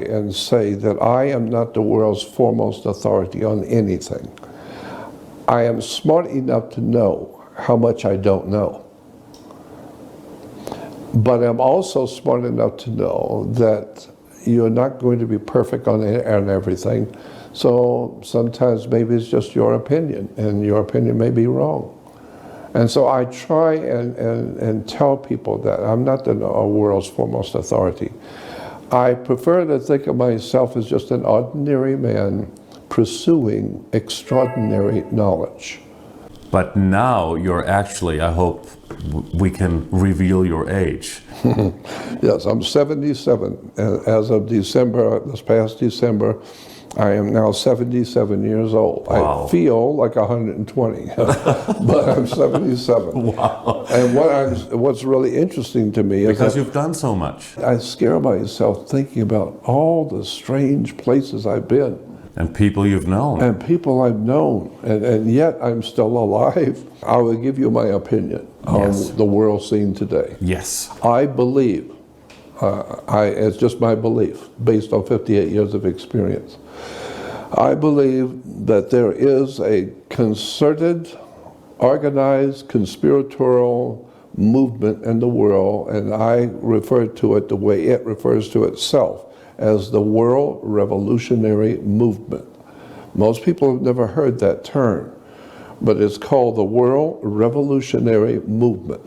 and say that I am not the world's foremost authority on anything. I am smart enough to know how much I don't know. But I'm also smart enough to know that you're not going to be perfect on everything. So sometimes maybe it's just your opinion, and your opinion may be wrong. And so I try and tell people that I'm not the world's foremost authority. I prefer to think of myself as just an ordinary man pursuing extraordinary knowledge. But now you're actually, I hope we can reveal your age. Yes, I'm 77. As of December, this past December, I am now 77 years old. Wow. I feel like 120, but I'm 77. Wow. And what's really interesting to me is because you've done so much. I scare myself thinking about all the strange places I've been. And people you've known. And people I've known, and yet I'm still alive. I will give you my opinion on the world scene today. Yes. I believe, it's just my belief, based on 58 years of experience. I believe that there is a concerted, organized, conspiratorial movement in the world, and I refer to it the way it refers to itself, as the World Revolutionary Movement. Most people have never heard that term, but it's called the World Revolutionary Movement.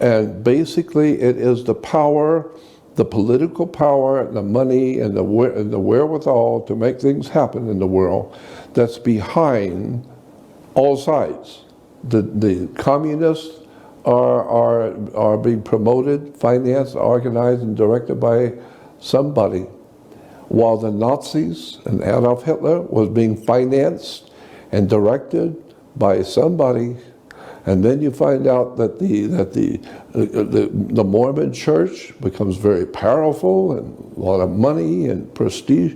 And basically it is the power, the political power, the money, and the wherewithal to make things happen in the world that's behind all sides. The communists are being promoted, financed, organized, and directed by somebody, while the Nazis and Adolf Hitler was being financed and directed by somebody. And then you find out that the Mormon church becomes very powerful, and a lot of money and prestige,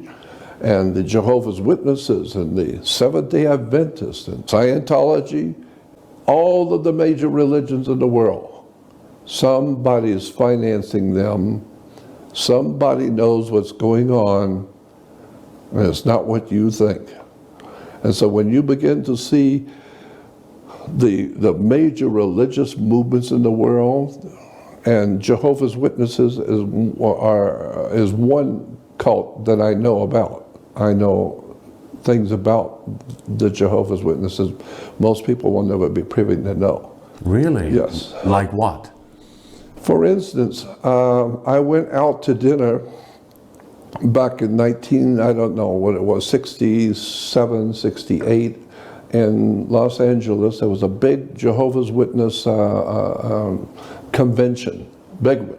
and the Jehovah's Witnesses and the Seventh-day Adventists and Scientology, all of the major religions in the world, somebody's financing them. Somebody knows what's going on, and it's not what you think. And so when you begin to see the major religious movements in the world, and Jehovah's Witnesses is one cult that I know about. I know things about the Jehovah's Witnesses most people will never be privy to know. Really? Yes. Like what? For instance, I went out to dinner back in I don't know what it was, 67, 68, in Los Angeles. There was a big Jehovah's Witness convention, big one.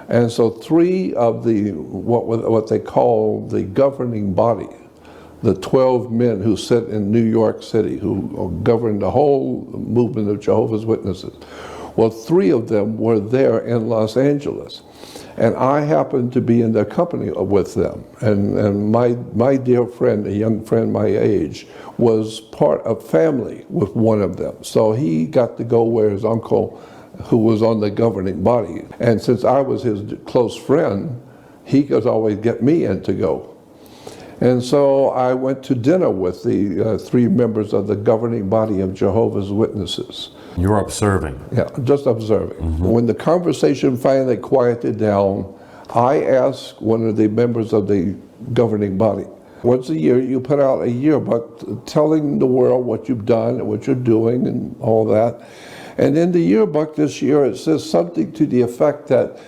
And so three of the, what they call the governing body, the 12 men who sit in New York City, who govern the whole movement of Jehovah's Witnesses. Well, three of them were there in Los Angeles, and I happened to be in their company with them. And my dear friend, a young friend my age, was part of family with one of them. So he got to go where his uncle, who was on the governing body. And since I was his close friend, he could always get me in to go. And so I went to dinner with the three members of the governing body of Jehovah's Witnesses. You're observing. Yeah, just observing. Mm-hmm. When the conversation finally quieted down, I asked one of the members of the governing body, once a year you put out a yearbook telling the world what you've done and what you're doing and all that. And in the yearbook this year it says something to the effect that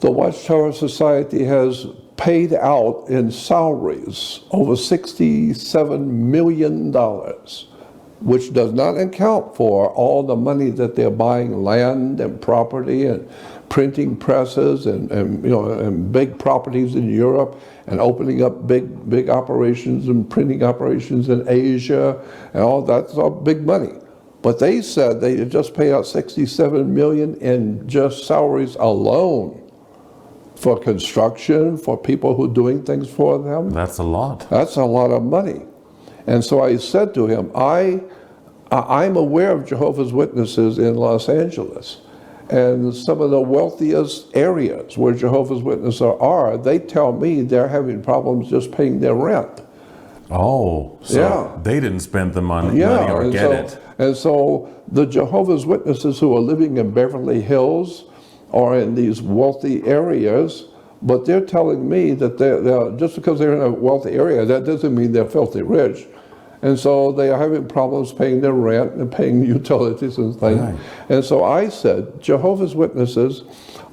the Watchtower Society has paid out in salaries over $67 million, which does not account for all the money that they're buying land and property and printing presses and big properties in Europe and opening up big operations and printing operations in Asia and all that's all big money. But they said they had just paid out $67 million in just salaries alone for construction, for people who are doing things for them. That's a lot. That's a lot of money. And so I said to him, I'm aware of Jehovah's Witnesses in Los Angeles, And some of the wealthiest areas where Jehovah's Witnesses are, they tell me they're having problems just paying their rent. Oh, so Yeah. they didn't spend the money or and get so, it. And so the Jehovah's Witnesses who are living in Beverly Hills or in these wealthy areas, but they're telling me that they're just because they're in a wealthy area, that doesn't mean they're filthy rich. And so they are having problems paying their rent and paying utilities and things. Right. And so I said, Jehovah's Witnesses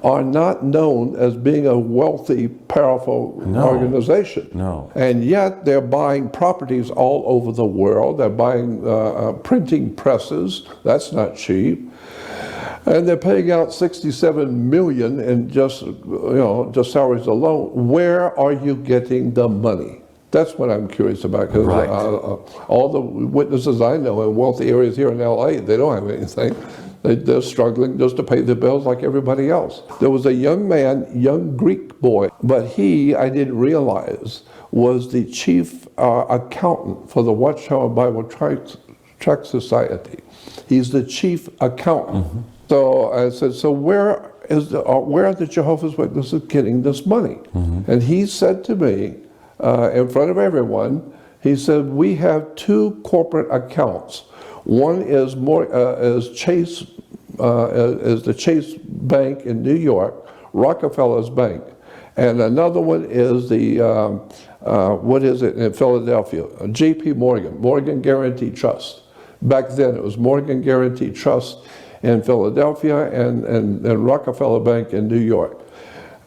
are not known as being a wealthy, powerful organization. No. And yet they're buying properties all over the world. They're buying printing presses. That's not cheap. And they're paying out $67 million in just salaries alone. Where are you getting the money? That's what I'm curious about, because Right. all the witnesses I know in wealthy areas here in LA, they don't have anything. They're struggling just to pay the bills like everybody else. There was a young man, young Greek boy, but I didn't realize, was the chief accountant for the Watchtower Bible Tract Society. He's the chief accountant. Mm-hmm. So I said, so where are the Jehovah's Witnesses getting this money? Mm-hmm. And he said to me, in front of everyone, he said, we have two corporate accounts. One is Chase, is the Chase Bank in New York, Rockefeller's Bank, and another one is the in Philadelphia, J.P. Morgan Guaranty Trust. Back then, it was Morgan Guaranty Trust in Philadelphia and Rockefeller Bank in New York.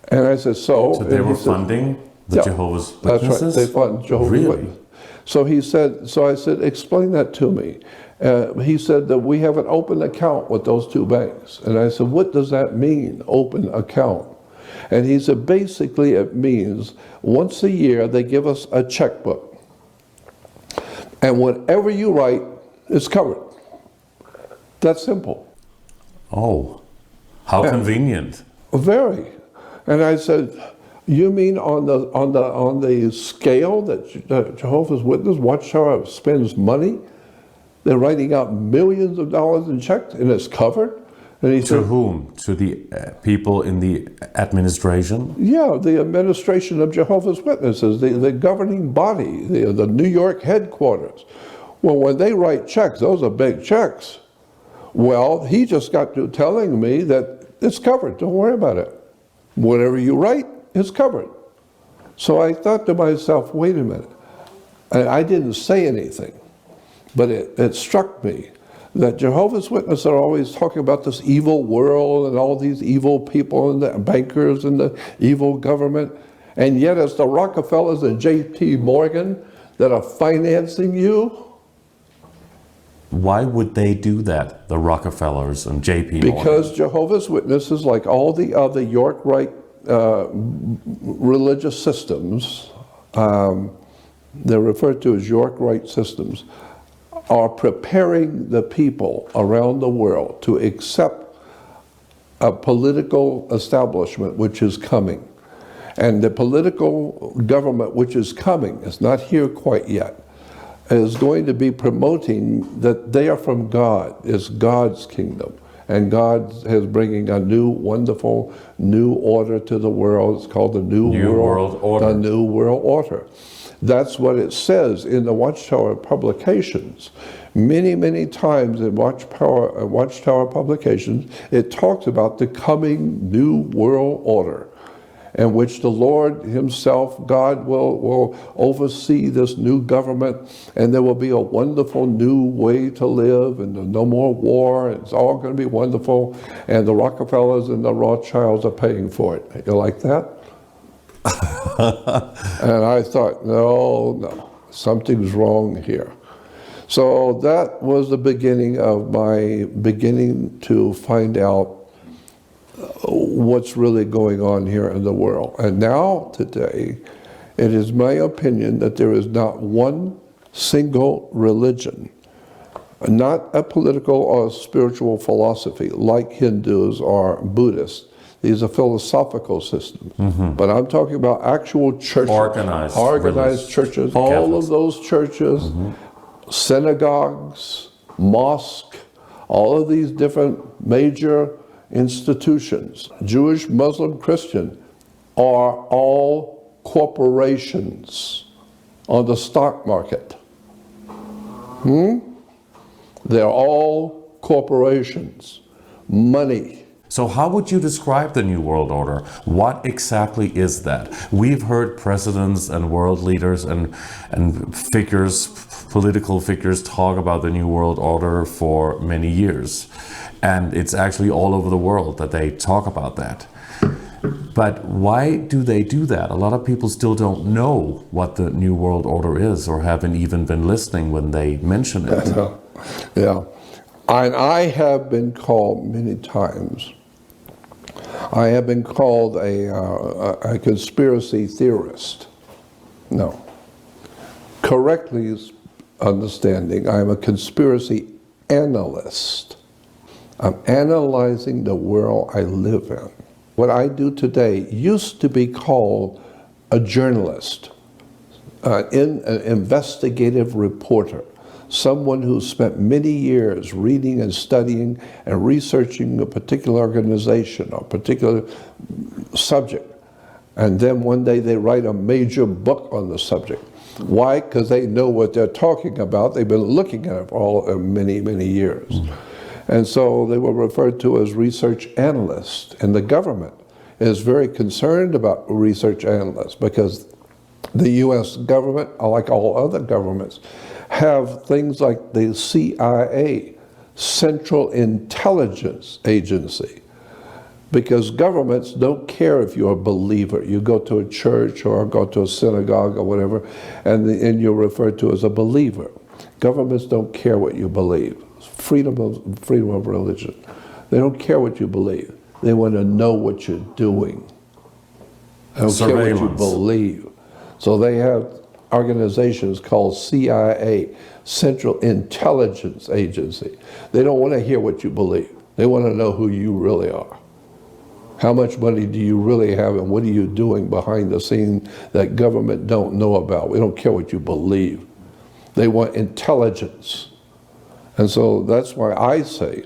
And I said, so they were funding the Jehovah's Witnesses? That's right, they fund Jehovah's Witnesses. So I said, explain that to me. He said that we have an open account with those two banks. And I said, what does that mean, open account? And he said, basically it means once a year they give us a checkbook. And whatever you write is covered. That's simple. Oh, how convenient. Very. And I said, you mean on the scale that Jehovah's Witness Watchtower spends money? They're writing out millions of dollars in checks, and it's covered? And he said, whom? To the people in the administration? Yeah, the administration of Jehovah's Witnesses, the governing body, the New York headquarters. Well, when they write checks, those are big checks. Well, he just got to telling me that it's covered, don't worry about it. Whatever you write, it's covered. So I thought to myself, wait a minute. And I didn't say anything, but it struck me that Jehovah's Witnesses are always talking about this evil world and all these evil people and the bankers and the evil government. And yet it's the Rockefellers and J.P. Morgan that are financing you. Why would they do that, the Rockefellers and J.P. Morgan? Because Jehovah's Witnesses, like all the other York Rite religious systems, they're referred to as York Rite systems, are preparing the people around the world to accept a political establishment which is coming. And the political government which is coming, is not here quite yet, is going to be promoting that they are from God. It's God's kingdom. And God is bringing a new, wonderful, new order to the world. It's called the New World Order. The New World Order. That's what it says in the Watchtower publications. Many, many times in Watchtower publications, it talks about the coming New World Order, in which the Lord himself, God, will oversee this new government, and there will be a wonderful new way to live, and no more war, and it's all going to be wonderful, and the Rockefellers and the Rothschilds are paying for it. You like that? And I thought, no, something's wrong here. So that was the beginning of my beginning to find out what's really going on here in the world. And now, today, it is my opinion that there is not one single religion, not a political or spiritual philosophy like Hindus or Buddhists. These are philosophical systems. Mm-hmm. But I'm talking about actual churches. Organized churches. All of those churches, synagogues, mosques, all of these different major institutions, Jewish, Muslim, Christian, are all corporations on the stock market. They're all corporations, money. So how would you describe the New World Order? What exactly is that? We've heard presidents and world leaders and figures, political figures, talk about the New World Order for many years. And it's actually all over the world that they talk about that. But why do they do that? A lot of people still don't know what the New World Order is, or haven't even been listening when they mention it. Yeah. And I have been called many times, I have been called a conspiracy theorist. No. Correctly understanding, I'm a conspiracy analyst. I'm analyzing the world I live in. What I do today used to be called a journalist, an investigative reporter, someone who spent many years reading and studying and researching a particular organization or particular subject. And then one day they write a major book on the subject. Why? Because they know what they're talking about. They've been looking at it for all many, many years. And so they were referred to as research analysts. And the government is very concerned about research analysts because the US government, like all other governments, have things like the CIA, Central Intelligence Agency, because governments don't care if you're a believer. You go to a church or go to a synagogue or whatever, and you're referred to as a believer. Governments don't care what you believe. Freedom of religion. They don't care what you believe. They want to know what you're doing. They don't care what you believe. So they have organizations called CIA, Central Intelligence Agency. They don't want to hear what you believe. They want to know who you really are. How much money do you really have, and what are you doing behind the scene that government don't know about? We don't care what you believe. They want intelligence. And so that's why I say,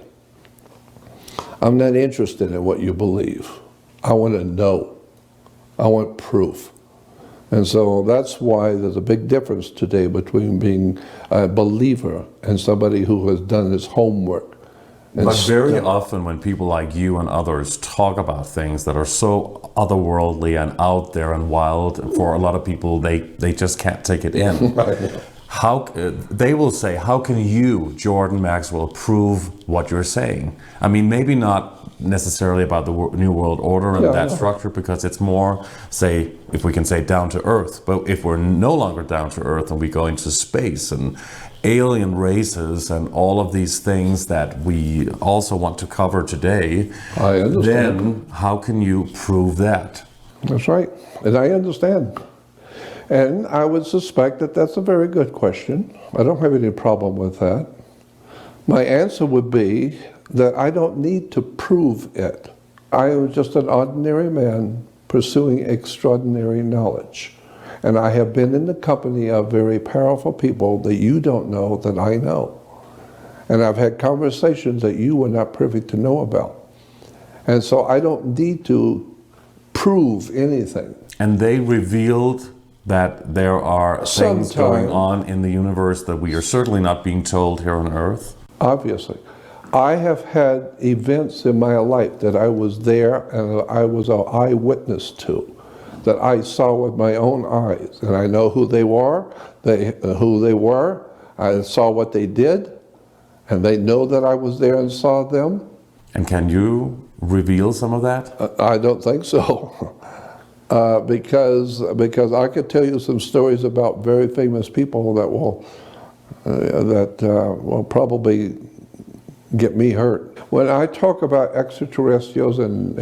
I'm not interested in what you believe. I want to know. I want proof. And so that's why there's a big difference today between being a believer and somebody who has done his homework. But very often when people like you and others talk about things that are so otherworldly and out there and wild, for a lot of people, they just can't take it in. How they will say, how can you, Jordan Maxwell, prove what you're saying? I mean, maybe not necessarily about the New World Order and that structure, because it's more, say, if we can say down to earth. But if we're no longer down to earth and we go into space and alien races and all of these things that we also want to cover today, then how can you prove that? That's right, and I understand. And I would suspect that that's a very good question. I don't have any problem with that. My answer would be that I don't need to prove it. I am just an ordinary man pursuing extraordinary knowledge. And I have been in the company of very powerful people that you don't know that I know. And I've had conversations that you were not privy to know about. And so I don't need to prove anything. And they revealed that there are things going on in the universe that we are certainly not being told here on Earth? Obviously. I have had events in my life that I was there and I was an eyewitness to, that I saw with my own eyes. And I know who they were, I saw what they did, and they know that I was there and saw them. And can you reveal some of that? I don't think so. Because I could tell you some stories about very famous people that will probably get me hurt. When I talk about extraterrestrials and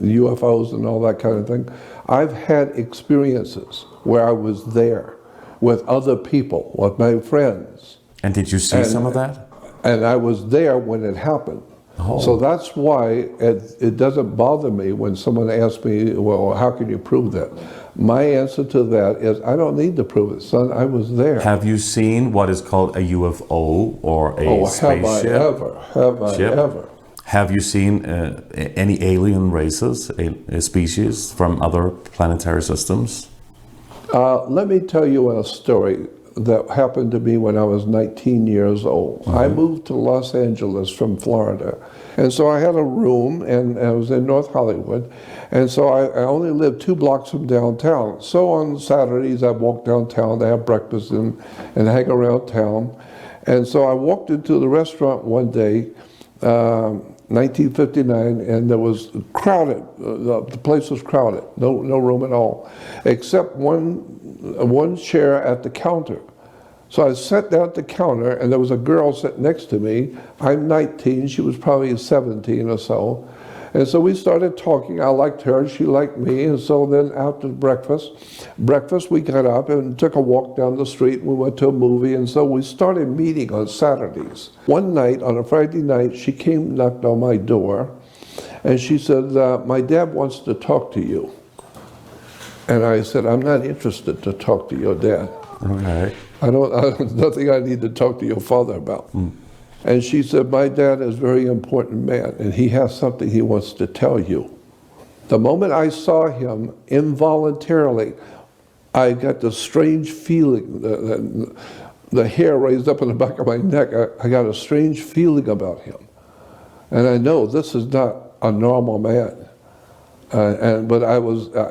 UFOs and all that kind of thing, I've had experiences where I was there with other people, with my friends. And did you see some of that? And I was there when it happened. Oh. So that's why it doesn't bother me when someone asks me, well, how can you prove that? My answer to that is, I don't need to prove it, son. I was there. Have you seen what is called a UFO or a spaceship? Have I ever? Have you seen any alien races, a species from other planetary systems? Let me tell you a story that happened to me when I was 19 years old. I moved to Los Angeles from Florida. And so I had a room, and I was in North Hollywood. And so I only lived 2 blocks from downtown. So on Saturdays, I'd walk downtown to have breakfast and hang around town. And so I walked into the restaurant one day, 1959, and there was crowded. The place was crowded, no room at all, except one chair at the counter. So I sat down at the counter, and there was a girl sitting next to me. I'm 19, she was probably 17 or so. And so we started talking. I liked her, she liked me. And so then after breakfast we got up and took a walk down the street. We went to a movie, and so we started meeting on Saturdays. One night, on a Friday night, she came, knocked on my door, and she said, my dad wants to talk to you. And I said, I'm not interested to talk to your dad. Okay. Nothing I need to talk to your father about. And she said, my dad is a very important man, and he has something he wants to tell you. The moment I saw him, involuntarily, I got this strange feeling, the hair raised up in the back of my neck. I got a strange feeling about him. And I know this is not a normal man. But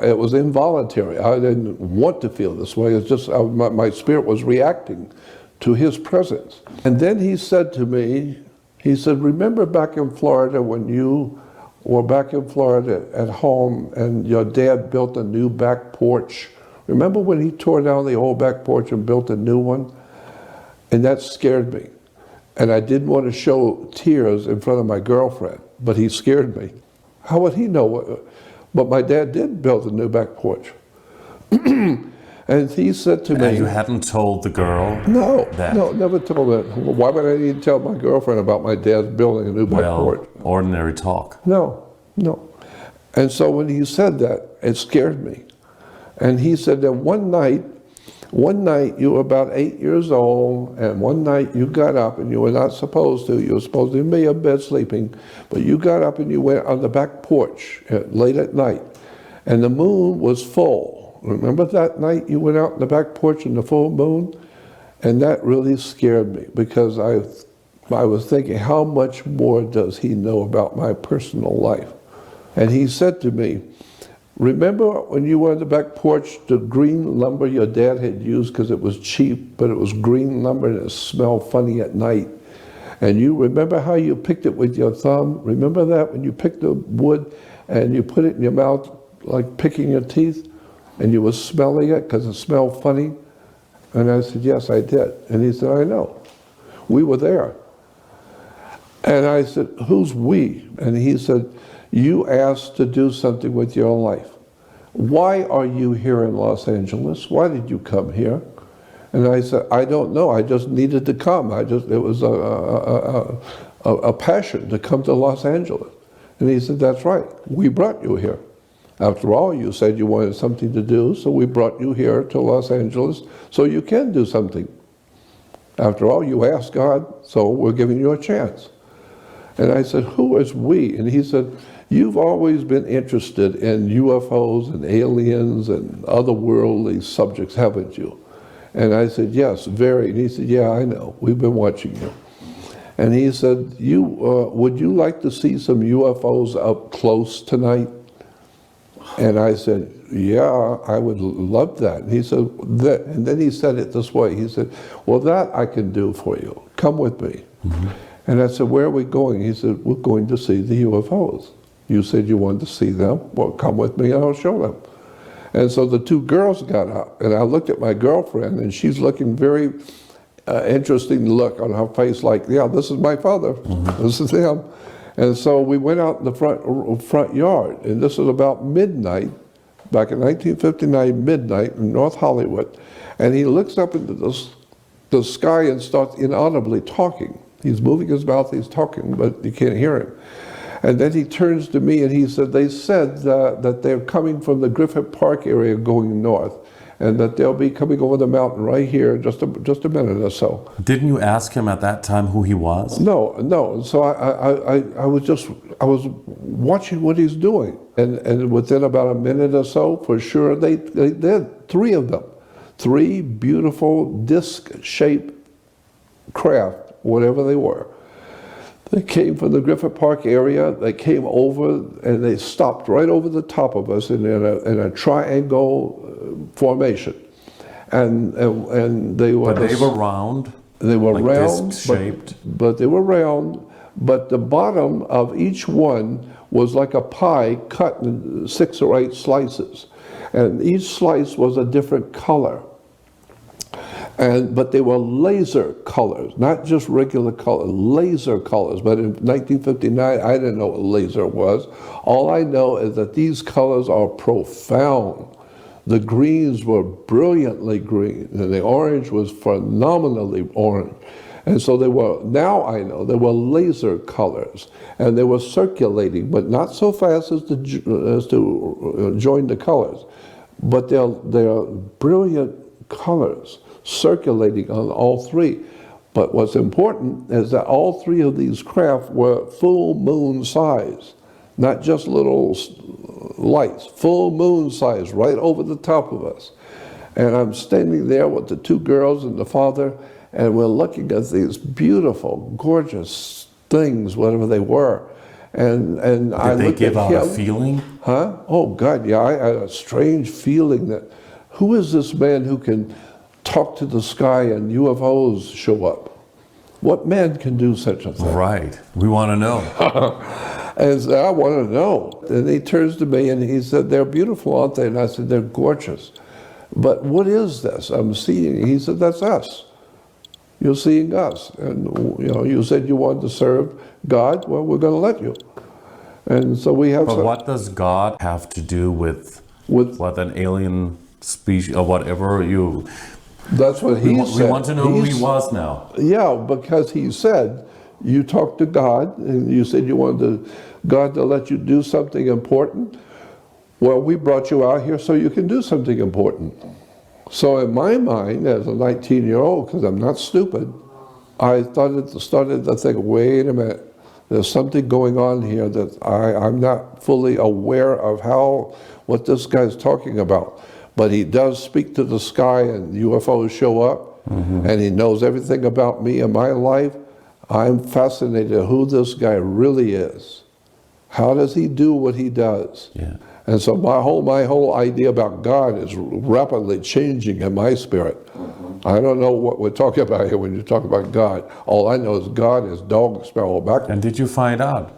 it was involuntary. I didn't want to feel this way. It's just my spirit was reacting to his presence. And then he said to me, he said, remember back in Florida when you were back in Florida at home and your dad built a new back porch? Remember when he tore down the old back porch and built a new one? And that scared me. And I didn't want to show tears in front of my girlfriend, but he scared me. How would he know? But my dad did build a new back porch. And he said to me... And you hadn't told the girl that? No, never told her. Why would I need to tell my girlfriend about my dad building a new back porch? Ordinary talk. No. And so when he said that, it scared me. And he said that one night you were about 8 years old, and one night you got up, and you were not supposed to. You were supposed to be in bed sleeping, but you got up and you went on the back porch late at night, and the moon was full. Remember that night you went out on the back porch in the full moon? And that really scared me, because I was thinking, how much more does he know about my personal life? And he said to me, remember when you were on the back porch, the green lumber your dad had used because it was cheap, but it was green lumber and it smelled funny at night. And you remember how you picked it with your thumb? Remember that when you picked the wood and you put it in your mouth like picking your teeth? And you were smelling it because it smelled funny? And I said, yes, I did. And he said, I know. We were there. And I said, who's we? And he said, you asked to do something with your life. Why are you here in Los Angeles? Why did you come here? And I said, I don't know. I just needed to come. It was a passion to come to Los Angeles. And he said, that's right. We brought you here. After all, you said you wanted something to do, so we brought you here to Los Angeles so you can do something. After all, you asked God, so we're giving you a chance. And I said, who is we? And he said, you've always been interested in UFOs and aliens and otherworldly subjects, haven't you? And I said, yes, very. And he said, yeah, I know. We've been watching you. And he said, would you like to see some UFOs up close tonight? And I said, yeah, I would love that. And he said, and then he said it this way. He said, well, that I can do for you. Come with me. Mm-hmm. And I said, where are we going? He said, we're going to see the UFOs. You said you wanted to see them. Well, come with me and I'll show them. And so the 2 girls got up, and I looked at my girlfriend, and she's looking very interesting look on her face, like, yeah, this is my father. Mm-hmm. This is him. And so we went out in the front yard, and this was about midnight, back in 1959, midnight in North Hollywood, and he looks up into the sky and starts inaudibly talking. He's moving his mouth, he's talking, but you can't hear him. And then he turns to me and he said, they said that they're coming from the Griffith Park area going north, and that they'll be coming over the mountain right here just a minute or so. Didn't you ask him at that time who he was? No. So I was watching what he's doing. And within about a minute or so, for sure, they did, 3 of them. 3 beautiful disc-shaped craft, whatever they were. They came from the Griffith Park area. They came over and they stopped right over the top of us in a triangle formation, and they were. But they were round. They were like round, disc-shaped. but they were round. But the bottom of each one was like a pie cut in 6 or 8 slices, and each slice was a different color. But they were laser colors, not just regular colors, laser colors. But in 1959, I didn't know what laser was. All I know is that these colors are profound. The greens were brilliantly green, and the orange was phenomenally orange. And so they were, now I know, they were laser colors, and they were circulating, but not so fast as to join the colors. But they're brilliant colors, circulating on all 3. But what's important is that all 3 of these craft were full moon size, not just little lights, full moon size right over the top of us. And I'm standing there with the 2 girls and the father, and we're looking at these beautiful, gorgeous things, whatever they were. And I Did they looked give at out him. a feeling? Huh? Oh God, yeah, I had a strange feeling that, who is this man who can talk to the sky and UFOs show up? What man can do such a thing? Right. We want to know. And so I want to know. And he turns to me and he said, they're beautiful, aren't they? And I said, they're gorgeous. But what is this I'm seeing? He said, that's us. You're seeing us. And you said you wanted to serve God. Well, we're going to let you. And so we have. But what does God have to do with what an alien species or whatever you? That's what he said. We want to know who he was now. Yeah, because he said, you talked to God, and you said you wanted God to let you do something important. Well, we brought you out here so you can do something important. So in my mind, as a 19-year-old, because I'm not stupid, I started to think, wait a minute, there's something going on here that I'm not fully aware of what this guy's talking about. But he does speak to the sky and UFOs show up, and he knows everything about me and my life. I'm fascinated who this guy really is. How does he do what he does? Yeah. And so my whole idea about God is rapidly changing in my spirit. I don't know what we're talking about here when you talk about God. All I know is God is dog, sparrow, back. And did you find out?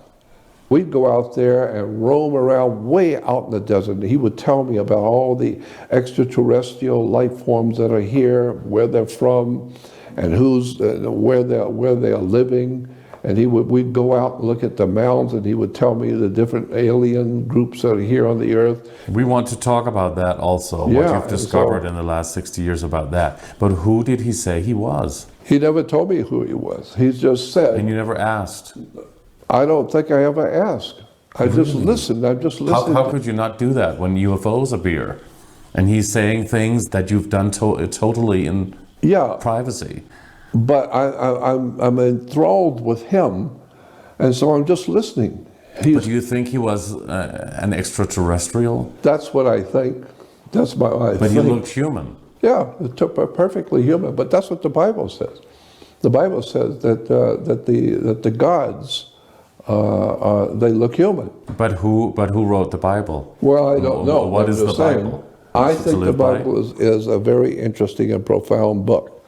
We'd go out there and roam around way out in the desert. And he would tell me about all the extraterrestrial life forms that are here, where they're from, and where they are living. And we'd go out and look at the mounds, and he would tell me the different alien groups that are here on the earth. We want to talk about that also, what you've discovered in the last 60 years about that. But who did he say he was? He never told me who he was. He just said. And you never asked? I don't think I ever asked. I just listened. I just listened. How could you not do that when UFOs appear? And he's saying things that you've done totally in privacy. But I'm enthralled with him, and so I'm just listening. But do you think he was an extraterrestrial? That's what I think. That's my. But he looked human. Yeah, it took perfectly human. But that's what the Bible says. The Bible says that the gods they look human. But who wrote the Bible? Well, I don't know. What is the Bible? I think the Bible is a very interesting and profound book.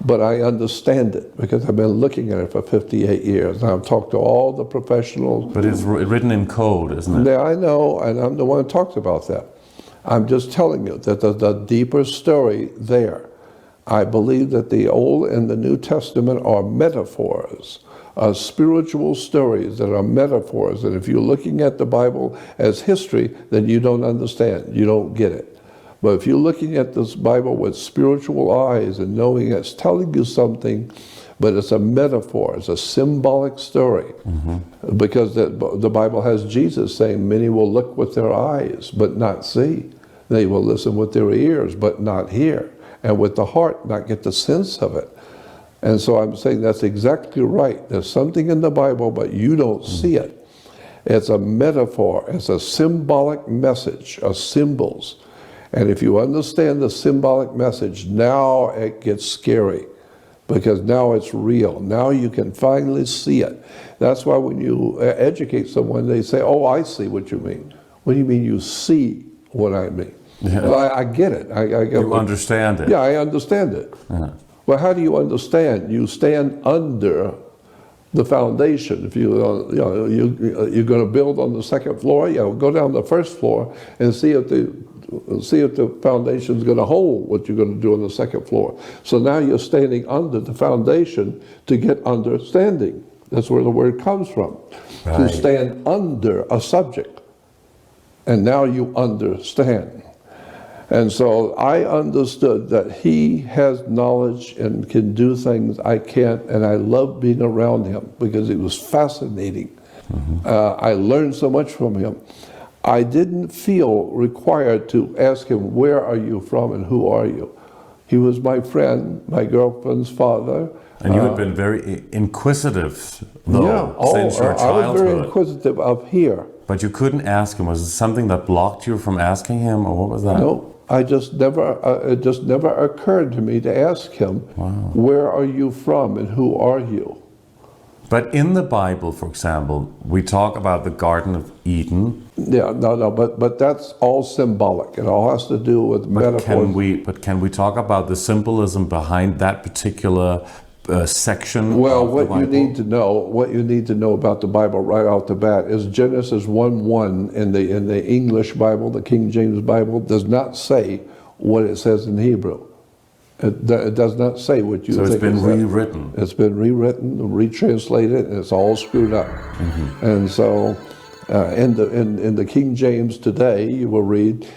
But I understand it because I've been looking at it for 58 years. And I've talked to all the professionals. But it's written in code, isn't it? Yeah, I know, and I'm the one who talks about that. I'm just telling you that there's a deeper story there. I believe that the Old and the New Testament are metaphors, spiritual stories that are metaphors. And if you're looking at the Bible as history, then you don't understand. You don't get it. But if you're looking at this Bible with spiritual eyes and knowing it's telling you something but it's a metaphor, it's a symbolic story. Because the Bible has Jesus saying, many will look with their eyes, but not see. They will listen with their ears, but not hear. And with the heart, not get the sense of it. And so I'm saying that's exactly right. There's something in the Bible, but you don't see it. It's a metaphor. It's a symbolic message of symbols. And if you understand the symbolic message, now it gets scary. Because now it's real. Now you can finally see it. That's why when you educate someone, they say, oh, I see what you mean. What do you mean you see what I mean? Yeah. Well, I get it. I get You understand it. Yeah, I understand it. Yeah. Well, how do you understand? You stand under the foundation. If you're going to build on the second floor, go down the first floor and see if the foundation is going to hold what you're going to do on the second floor. So now you're standing under the foundation to get understanding. That's where the word comes from. Right. To stand under a subject. And now you understand. And so I understood that he has knowledge and can do things I can't, and I love being around him because it was fascinating. I learned so much from him. I didn't feel required to ask him, where are you from and who are you? He was my friend, my girlfriend's father. And you had been very inquisitive, though, Yeah, since your I was very childhood. inquisitive up here. But you couldn't ask him. Was it something that blocked you from asking him, or what was that? No, I just never, it just never occurred to me to ask him, where are you from and who are you? But in the Bible, for example, we talk about the Garden of Eden. Yeah, no, but that's all symbolic. It all has to do with metaphors. Can we talk about the symbolism behind that particular section? Well, of what the you Bible? need to know about the Bible right off the bat is Genesis 1:1 in the English Bible, the King James Bible, does not say what it says in Hebrew. It does not say what you think. So it's been rewritten. It's been rewritten, retranslated, and it's all screwed up. And so, in the King James today, you will read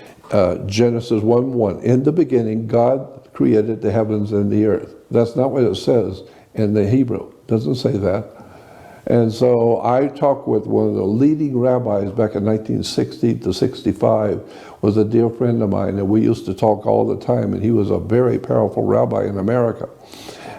Genesis 1:1. In the beginning, God created the heavens and the earth. That's not what it says in the Hebrew. It doesn't say that. And so I talked with one of the leading rabbis back in 1960 to 65, was a dear friend of mine, and we used to talk all the time, and he was a very powerful rabbi in America.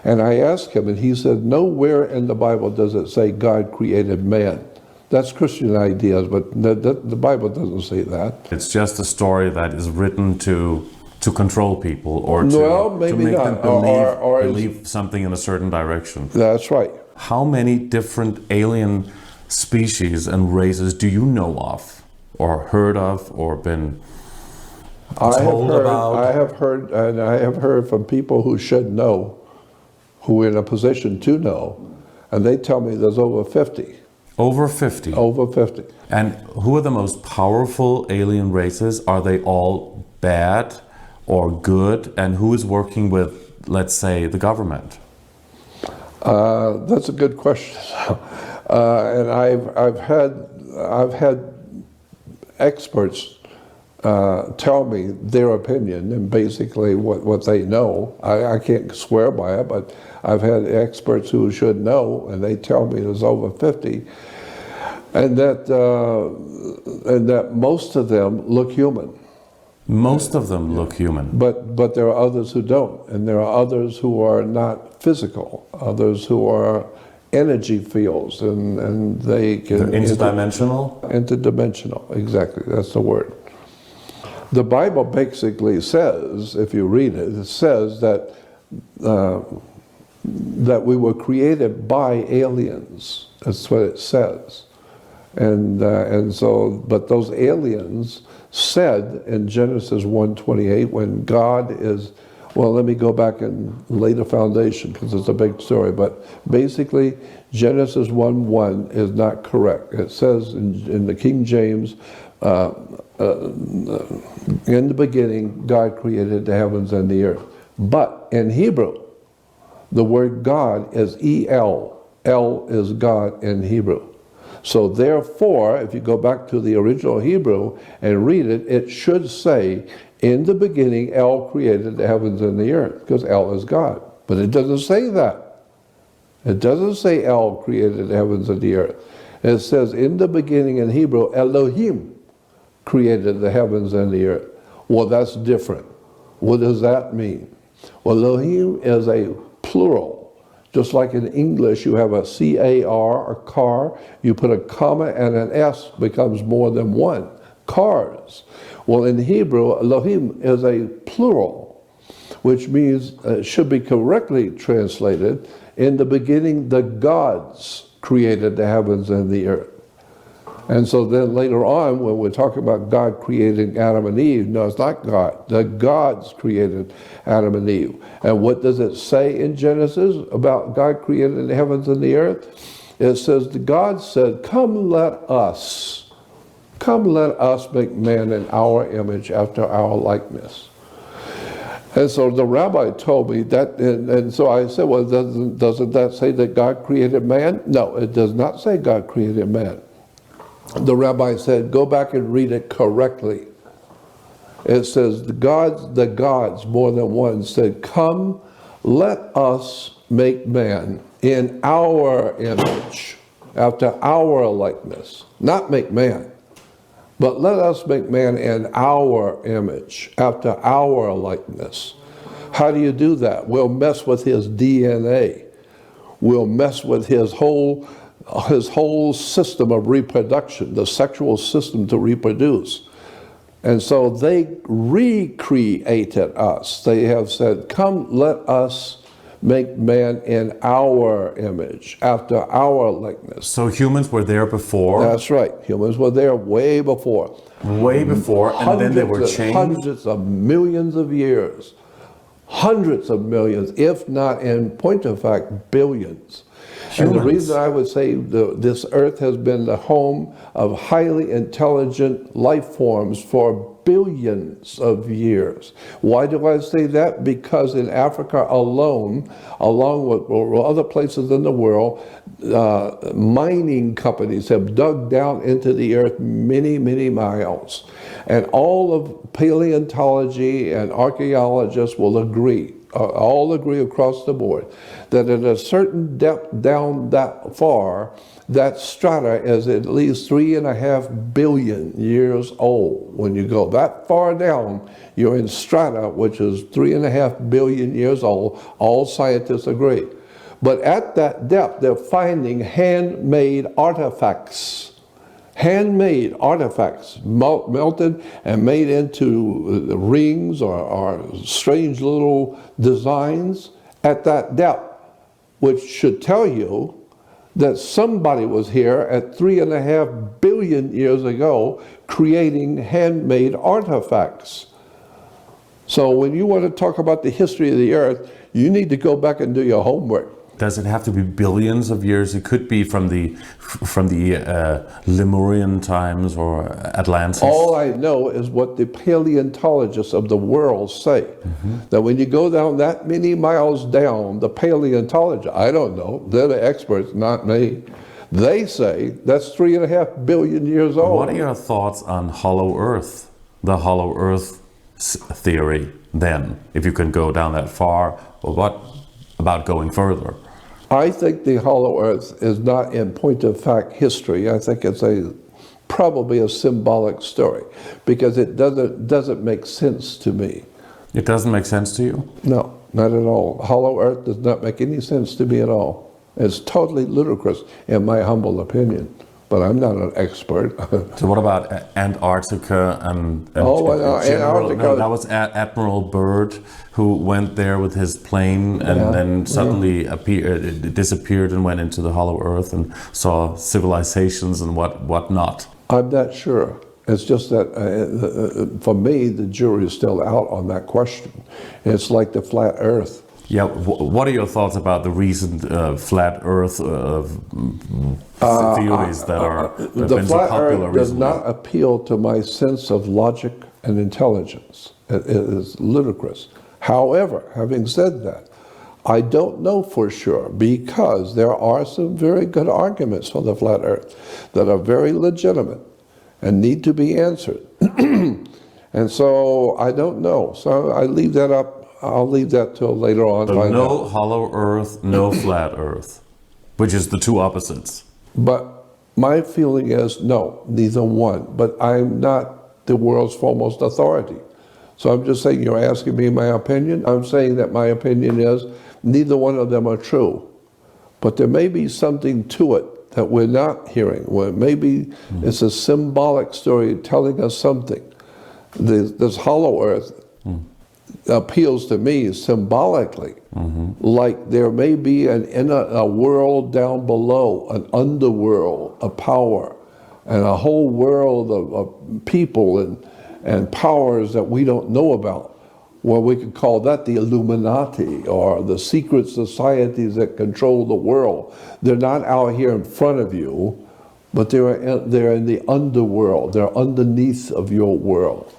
And I asked him, and he said, nowhere in the Bible does it say God created man. That's Christian ideas, but the Bible doesn't say that. It's just a story that is written to control people, or to make them believe something in a certain direction. That's right. How many different alien species and races do you know of, or heard of, or been told about? I have heard from people who should know, who are in a position to know, and they tell me there's over 50. Over 50? Over 50. And who are the most powerful alien races? Are they all bad or good? And who is working with, let's say, the government? That's a good question. And I've had experts tell me their opinion and basically what they know. I can't swear by it, but I've had experts who should know, and they tell me there's over 50, and that most of them look human. Most of them look human. But there are others who don't, and there are others who are not physical, others who are energy fields, and they can... They're interdimensional? Interdimensional, exactly, that's the word. The Bible basically says, if you read it, it says that that we were created by aliens. That's what it says. And so, but those aliens said in Genesis 1:28, when God is, well, let me go back and lay the foundation because it's a big story, but basically Genesis 1:1 is not correct. It says in the King James, in the beginning, God created the heavens and the earth. But in Hebrew, the word God is El. El is God in Hebrew. So therefore, if you go back to the original Hebrew and read it, it should say, in the beginning, El created the heavens and the earth, because El is God. But it doesn't say that. It doesn't say El created the heavens and the earth. It says in the beginning in Hebrew, Elohim created the heavens and the earth. Well, that's different. What does that mean? Well, Elohim is a plural. Just like in English, you have a C-A-R, a car, you put a comma and an S, becomes more than one. Cars. Well, in Hebrew, Elohim is a plural, which means it should be correctly translated, in the beginning, the gods created the heavens and the earth. And so then later on, when we're talking about God creating Adam and Eve, no, it's not God. The gods created Adam and Eve. And what does it say in Genesis about God creating the heavens and the earth? It says, the God said, come let us make man in our image after our likeness. And so the rabbi told me that, and so I said, well, doesn't that say that God created man? No, it does not say God created man. The rabbi said, go back and read it correctly. It says, the gods, more than one, said, come, let us make man in our image, after our likeness. Not make man, but let us make man in our image, after our likeness. How do you do that? We'll mess with his DNA. We'll mess with his whole system of reproduction, the sexual system to reproduce. And so they recreated us. They have said, come, let us make man in our image, after our likeness. So humans were there before? That's right. Humans were there way before. Way before, and then they were changed? Hundreds of millions of years. Hundreds of millions, if not in point of fact, billions. And the reason I would say this earth has been the home of highly intelligent life forms for billions of years. Why do I say that? Because in Africa alone, along with other places in the world, mining companies have dug down into the earth many, many miles. And all of paleontology and archaeologists will agree, all agree across the board, that at a certain depth down that far, that strata is at least 3.5 billion years old. When you go that far down, you're in strata, which is 3.5 billion years old. All scientists agree. But at that depth, they're finding handmade artifacts. Handmade artifacts, melted and made into rings or strange little designs at that depth, which should tell you that somebody was here at 3.5 billion years ago creating handmade artifacts. So when you want to talk about the history of the earth, you need to go back and do your homework. Does it have to be billions of years? It could be from the Lemurian times or Atlantis. All I know is what the paleontologists of the world say. That when you go down that many miles down, the paleontologists, I don't know, they're the experts, not me. They say that's 3.5 billion years old. What are your thoughts on hollow Earth, the hollow Earth theory then, if you can go down that far? Or what about going further? I think the hollow earth is not in point of fact history. I think it's probably a symbolic story because it doesn't make sense to me. It doesn't make sense to you? No, not at all. Hollow earth does not make any sense to me at all. It's totally ludicrous in my humble opinion. But I'm not an expert. So what about Antarctica and Antarctica. No, that was Admiral Byrd who went there with his plane and then suddenly disappeared and went into the hollow earth and saw civilizations and what not. I'm not sure. It's just that for me, the jury is still out on that question. It's like the flat earth. Yeah, what are your thoughts about the recent flat Earth theories that have been so popular recently? Does not appeal to my sense of logic and intelligence. It is ludicrous. However, having said that, I don't know for sure because there are some very good arguments for the flat Earth that are very legitimate and need to be answered. And so I don't know. So I leave that up. I'll leave that till later on. So no hollow Earth, no flat Earth. Which is the two opposites. But my feeling is, no, neither one. But I'm not the world's foremost authority. So I'm just saying, you're asking me my opinion. I'm saying that my opinion is neither one of them are true. But there may be something to it that we're not hearing. Well, maybe it's a symbolic story telling us something. This hollow earth appeals to me symbolically, like there may be a world down below, an underworld, a power, and a whole world of people and powers that we don't know about. Well, we could call that the Illuminati or the secret societies that control the world. They're not out here in front of you, but they're in the underworld. They're underneath of your world.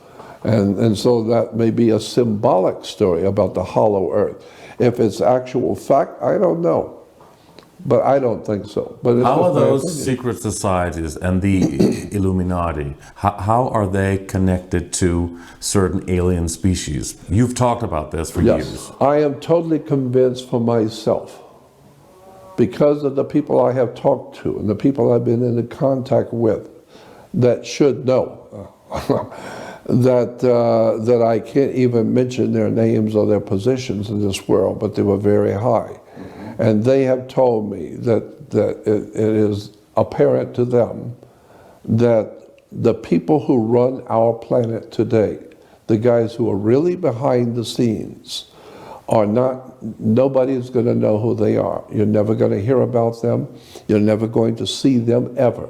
And so that may be a symbolic story about the hollow earth. If it's actual fact, I don't know. But I don't think so. But how are those secret societies and the Illuminati, how are they connected to certain alien species? You've talked about this for years. I am totally convinced for myself, because of the people I have talked to and the people I've been in contact with that should know, that I can't even mention their names or their positions in this world, but they were very high. And they have told me that it is apparent to them that the people who run our planet today, the guys who are really behind the scenes, are not, nobody's going to know who they are. You're never going to hear about them. You're never going to see them ever.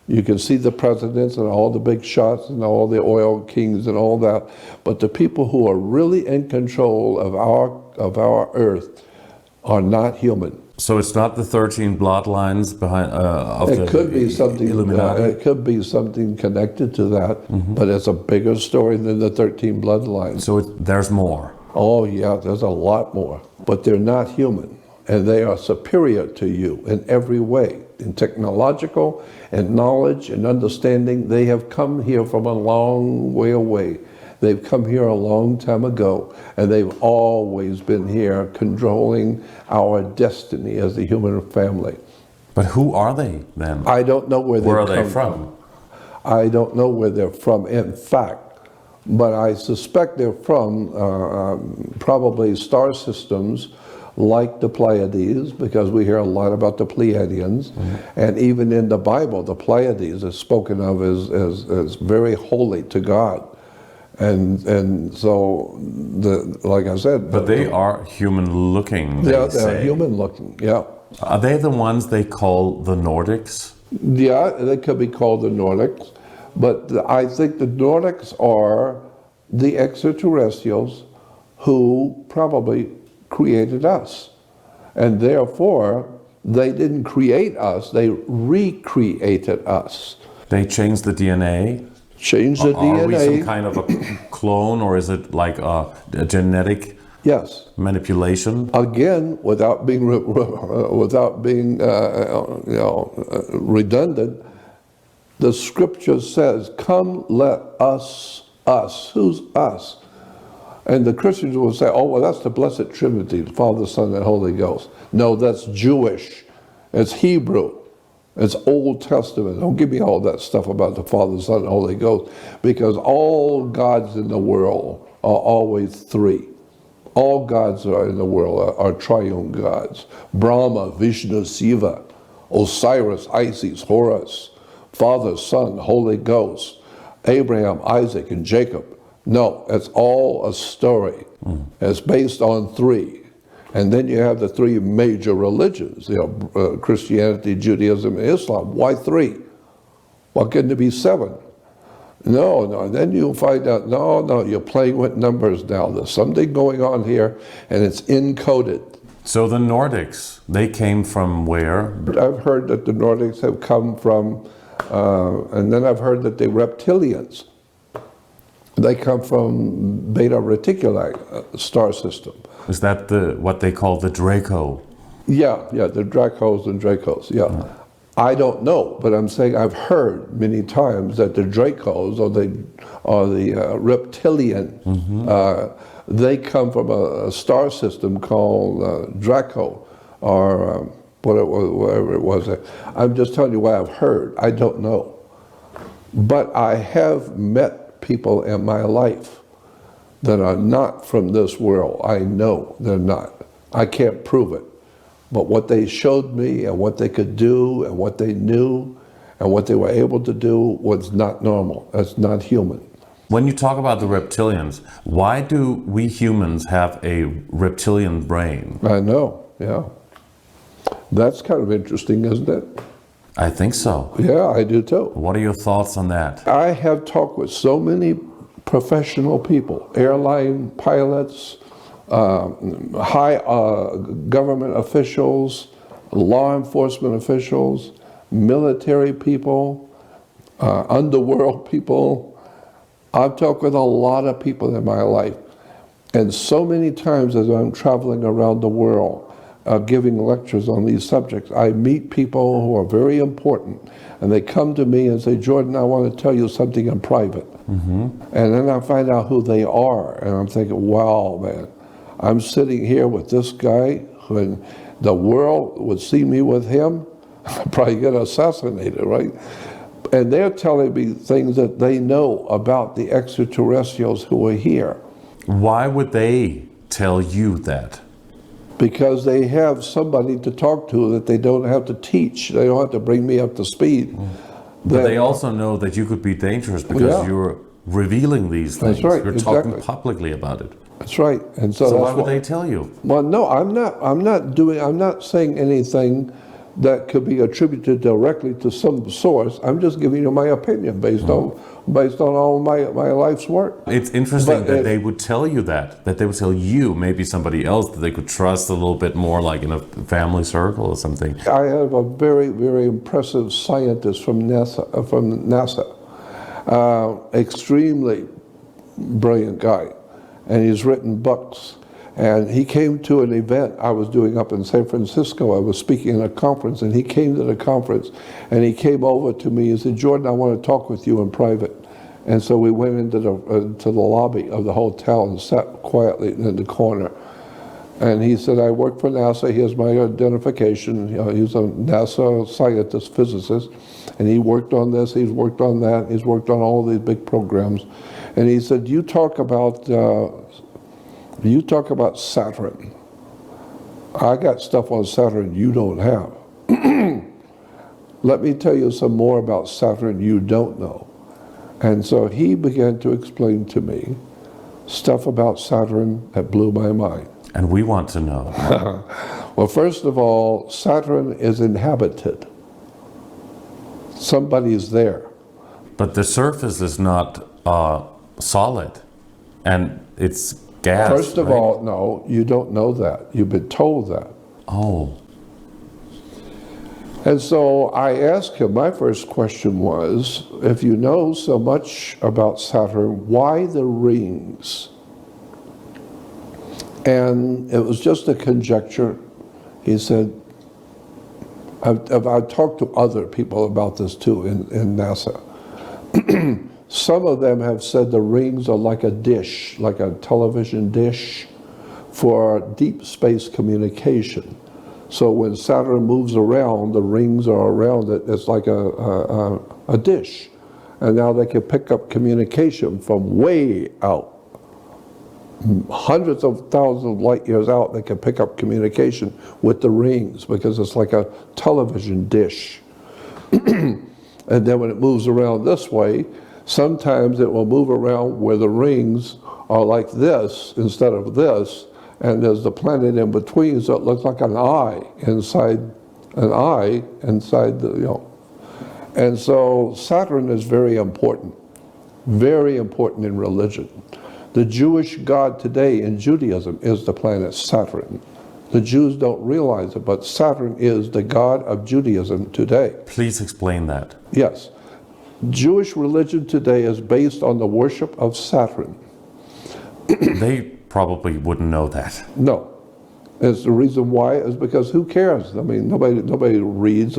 You can see the presidents and all the big shots and all the oil kings and all that, but the people who are really in control of our earth are not human. So it's not the 13 bloodlines behind of it could be something Illuminati? It could be something connected to that, but it's a bigger story than the 13 bloodlines. So there's more. Oh yeah, there's a lot more. But they're not human, and they are superior to you in every way. In technological and knowledge and understanding, they have come here from a long way away. They've come here a long time ago, and they've always been here controlling our destiny as the human family. But who are they then? I don't know where are they from. I don't know where they're from, in fact, but I suspect they're from probably star systems like the Pleiades, because we hear a lot about the Pleiadians, and even in the Bible, the Pleiades is spoken of as very holy to God. And so, like I said... But they are human-looking, Yeah, they're human-looking, yeah. Are they the ones they call the Nordics? Yeah, they could be called the Nordics, but I think the Nordics are the extraterrestrials who probably created us. And therefore, they didn't create us, they recreated us. They changed the DNA? Change the DNA. Are we some kind of a clone, or is it like a genetic manipulation? Again, without being redundant, the scripture says, "Come, let us." Who's us? And the Christians will say, "Oh, well, that's the Blessed Trinity, the Father, Son, and Holy Ghost." No, that's Jewish. It's Hebrew. It's Old Testament. Don't give me all that stuff about the Father, Son, and Holy Ghost, because all gods in the world are always three. All gods are in the world are triune gods. Brahma, Vishnu, Shiva, Osiris, Isis, Horus, Father, Son, Holy Ghost, Abraham, Isaac, and Jacob. No, it's all a story. It's based on three. And then you have the three major religions, Christianity, Judaism, and Islam. Why three? Why couldn't it be seven? No. Then you'll find out, no, you're playing with numbers now. There's something going on here, and it's encoded. So the Nordics, they came from where? I've heard that the Nordics have come from, and then I've heard that the reptilians, they come from Beta Reticuli star system. Is that what they call the Draco? Yeah, the Dracos and Dracos, yeah. I don't know, but I'm saying I've heard many times that the Dracos or the reptilian, they come from a star system called Draco, or whatever it was. I'm just telling you what I've heard. I don't know. But I have met people in my life that are not from this world. I know they're not. I can't prove it. But what they showed me and what they could do and what they knew and what they were able to do was not normal. That's not human. When you talk about the reptilians, why do we humans have a reptilian brain? I know, yeah. That's kind of interesting, isn't it? I think so. Yeah, I do too. What are your thoughts on that? I have talked with so many professional people, airline pilots, high government officials, law enforcement officials, military people, underworld people. I've talked with a lot of people in my life. And so many times as I'm traveling around the world, giving lectures on these subjects, I meet people who are very important. And they come to me and say, Jordan, I want to tell you something in private. And then I find out who they are. And I'm thinking, wow, man, I'm sitting here with this guy. When the world would see me with him, I'd probably get assassinated, right? And they're telling me things that they know about the extraterrestrials who are here. Why would they tell you that? Because they have somebody to talk to that they don't have to teach. They don't have to bring me up to speed. But they also know that you could be dangerous because you're revealing these things. That's right, You're exactly. talking publicly about it. That's right. And so So that's why would they tell you? Well, no, I'm not saying anything that could be attributed directly to some source. I'm just giving you my opinion based on all my life's work. It's interesting that they would tell you that they would tell you, maybe somebody else that they could trust a little bit more, like in a family circle or something. I have a very, very impressive scientist from NASA, extremely brilliant guy, and he's written books. And he came to an event I was doing up in San Francisco. I was speaking at a conference, and he came to the conference, and he came over to me and said, Jordan, I want to talk with you in private. And so we went into the lobby of the hotel and sat quietly in the corner. And he said, I work for NASA. Here's my identification. You know, he's a NASA scientist, physicist, and he worked on this, he's worked on that, he's worked on all these big programs. And he said, you talk about Saturn. I got stuff on Saturn you don't have. Let me tell you some more about Saturn you don't know. And so he began to explain to me stuff about Saturn that blew my mind. And we want to know. Well, first of all, Saturn is inhabited. Somebody's there. But the surface is not solid, and it's gas. First of right? all, no, you don't know that. You've been told that. Oh. And so I asked him, my first question was, if you know so much about Saturn, why the rings? And it was just a conjecture. He said, I've talked to other people about this too in NASA. Some of them have said the rings are like a dish, like a television dish for deep space communication. So when Saturn moves around, the rings are around it. It's like a dish. And now they can pick up communication from way out. Hundreds of thousands of light years out, they can pick up communication with the rings because it's like a television dish. And then when it moves around this way, sometimes it will move around where the rings are like this instead of this, and there's the planet in between, so it looks like an eye inside the, you know. And so Saturn is very important in religion. The Jewish God today in Judaism is the planet Saturn. The Jews don't realize it, but Saturn is the God of Judaism today. Please explain that. Yes. Jewish religion today is based on the worship of Saturn. They probably wouldn't know that. No. It's the reason why is because who cares? I mean, nobody reads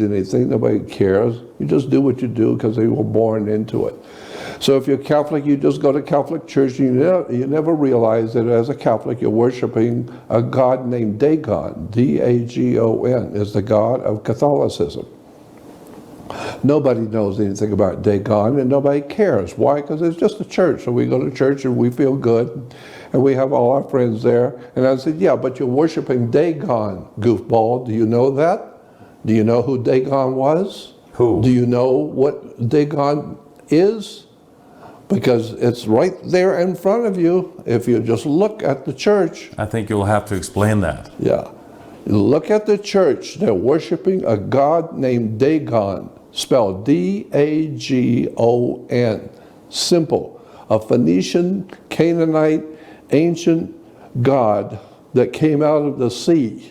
anything, nobody cares. You just do what you do because they were born into it. So if you're Catholic, you just go to Catholic church, and you never realize that as a Catholic, you're worshiping a god named Dagon. D-A-G-O-N is the god of Catholicism. Nobody knows anything about Dagon, and nobody cares. Why? Because it's just a church. So we go to church and we feel good, and we have all our friends there. And I said, yeah, but you're worshiping Dagon, goofball. Do you know that? Do you know who Dagon was? Who? Do you know what Dagon is? Because it's right there in front of you if you just look at the church. I think you'll have to explain that. Yeah. Look at the church. They're worshiping a god named Dagon, spelled D-A-G-O-N. Simple. A Phoenician, Canaanite, ancient god that came out of the sea.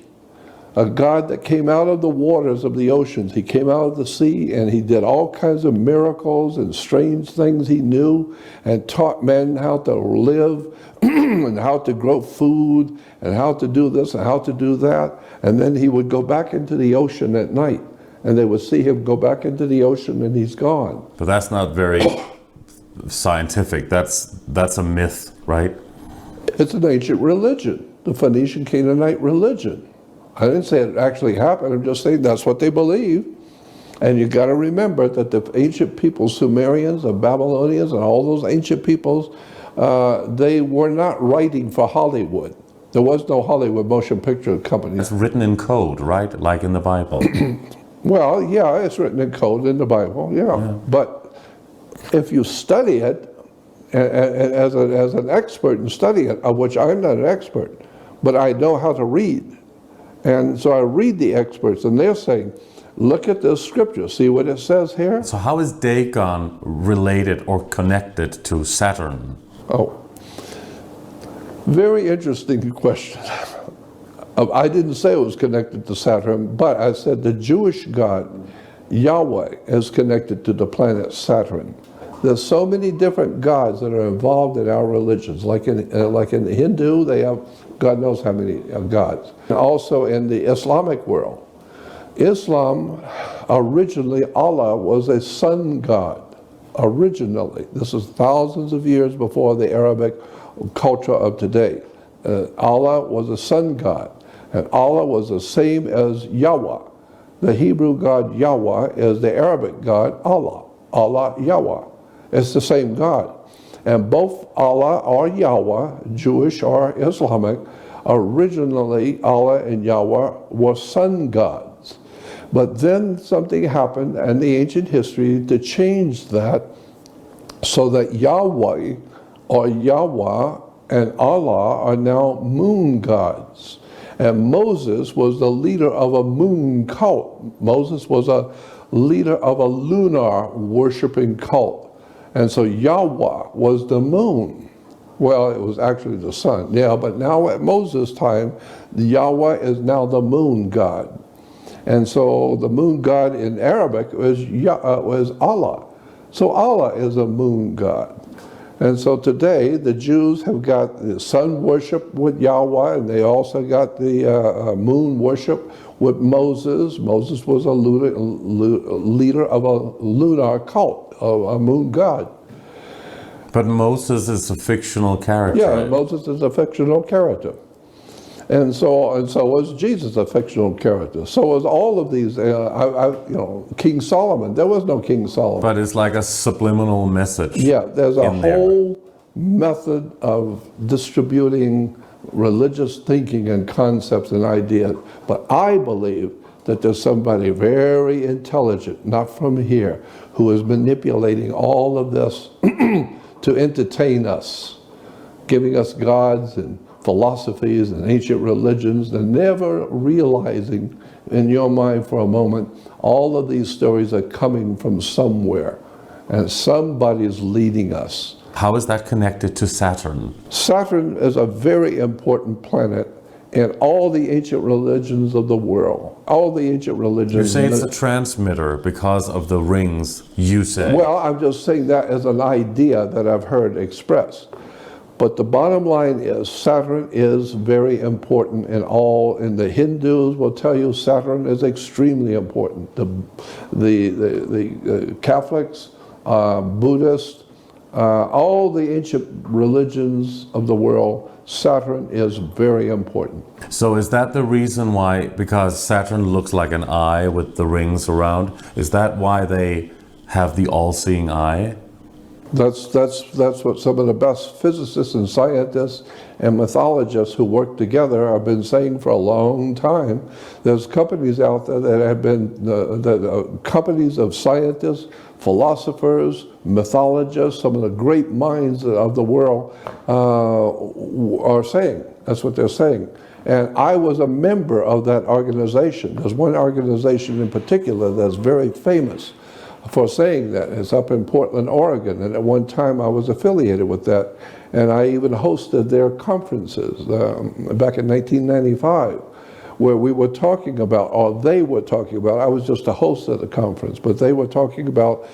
A god that came out of the waters of the oceans. He came out of the sea and he did all kinds of miracles and strange things he knew and taught men how to live and how to grow food and how to do this and how to do that. And then he would go back into the ocean at night and they would see him go back into the ocean and he's gone. But that's not very scientific. That's a myth, right? It's an ancient religion, the Phoenician Canaanite religion. I didn't say it actually happened, I'm just saying that's what they believe. And you got to remember that the ancient peoples, Sumerians, the Babylonians, and all those ancient peoples, they were not writing for Hollywood. There was no Hollywood motion picture company. It's written in code, right? Like in the Bible. Well, yeah, it's written in code in the Bible, yeah. But if you study it, and as an expert in studying it, of which I'm not an expert, but I know how to read. And so I read the experts, and they're saying, look at this scripture. See what it says here? So how is Dagon related or connected to Saturn? Oh, very interesting question. I didn't say it was connected to Saturn, but I said the Jewish God, Yahweh, is connected to the planet Saturn. There's so many different gods that are involved in our religions. Like in the Hindu, they have God knows how many gods. And also in the Islamic world. Islam, originally Allah was a sun god. Originally. This is thousands of years before the Arabic culture of today. Allah was a sun god. And Allah was the same as Yahweh. The Hebrew God Yahweh is the Arabic God Allah. Allah Yahweh. It's the same God. And both Allah or Yahweh, Jewish or Islamic, originally Allah and Yahweh were sun gods. But then something happened in the ancient history to change that so that Yahweh or Yahweh and Allah are now moon gods. And Moses was the leader of a moon cult. Moses was a leader of a lunar worshiping cult. And so Yahweh was the moon. Well, it was actually the sun. Yeah, but now at Moses' time, Yahweh is now the moon god. And so the moon god in Arabic was Allah. So Allah is a moon god. And so today, the Jews have got the sun worship with Yahweh, and they also got the moon worship with Moses. Moses was a leader of a lunar cult, a moon god. But Moses is a fictional character. Yeah, Moses is a fictional character. And so was Jesus a fictional character. So was all of these, King Solomon. There was no King Solomon. But it's like a subliminal message. Yeah, there's a whole method of distributing religious thinking and concepts and ideas. But I believe that there's somebody very intelligent, not from here, who is manipulating all of this to entertain us, giving us gods and philosophies and ancient religions, and never realizing in your mind for a moment, all of these stories are coming from somewhere, and somebody's leading us. How is that connected to Saturn? Saturn is a very important planet in all the ancient religions of the world. All the ancient religions. You say it's a transmitter because of the rings, you say. Well, I'm just saying that as an idea that I've heard expressed. But the bottom line is Saturn is very important in the Hindus will tell you Saturn is extremely important. The Catholics, Buddhists, All the ancient religions of the world, Saturn is very important. So is that the reason why, because Saturn looks like an eye with the rings around, is that why they have the all-seeing eye? That's what some of the best physicists and scientists and mythologists who work together have been saying for a long time. There's companies out there that have been companies of scientists, philosophers, mythologists, some of the great minds of the world are saying. That's what they're saying. And I was a member of that organization. There's one organization in particular that's very famous for saying that. It's up in Portland, Oregon, and at one time I was affiliated with that, and I even hosted their conferences back in 1995, where we were talking about, or they were talking about, I was just a host of the conference, but they were talking about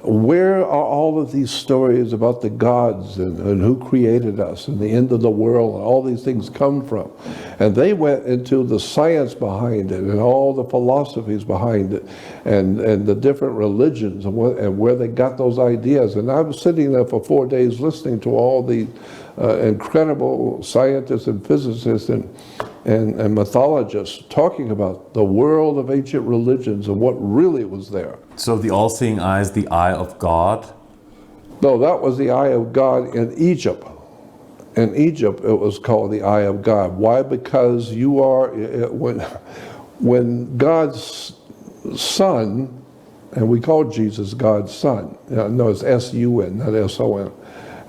where are all of these stories about the gods and who created us and the end of the world and all these things come from. And they went into the science behind it and all the philosophies behind it and the different religions and where they got those ideas. And I was sitting there for 4 days listening to all the incredible scientists and physicists and mythologists talking about the world of ancient religions and what really was there. So the all-seeing eye is the eye of God? No, that was the eye of God in Egypt. In Egypt, it was called the eye of God. Why? Because you are, when God's Son, and we call Jesus God's Son. No, it's S-U-N, not S-O-N.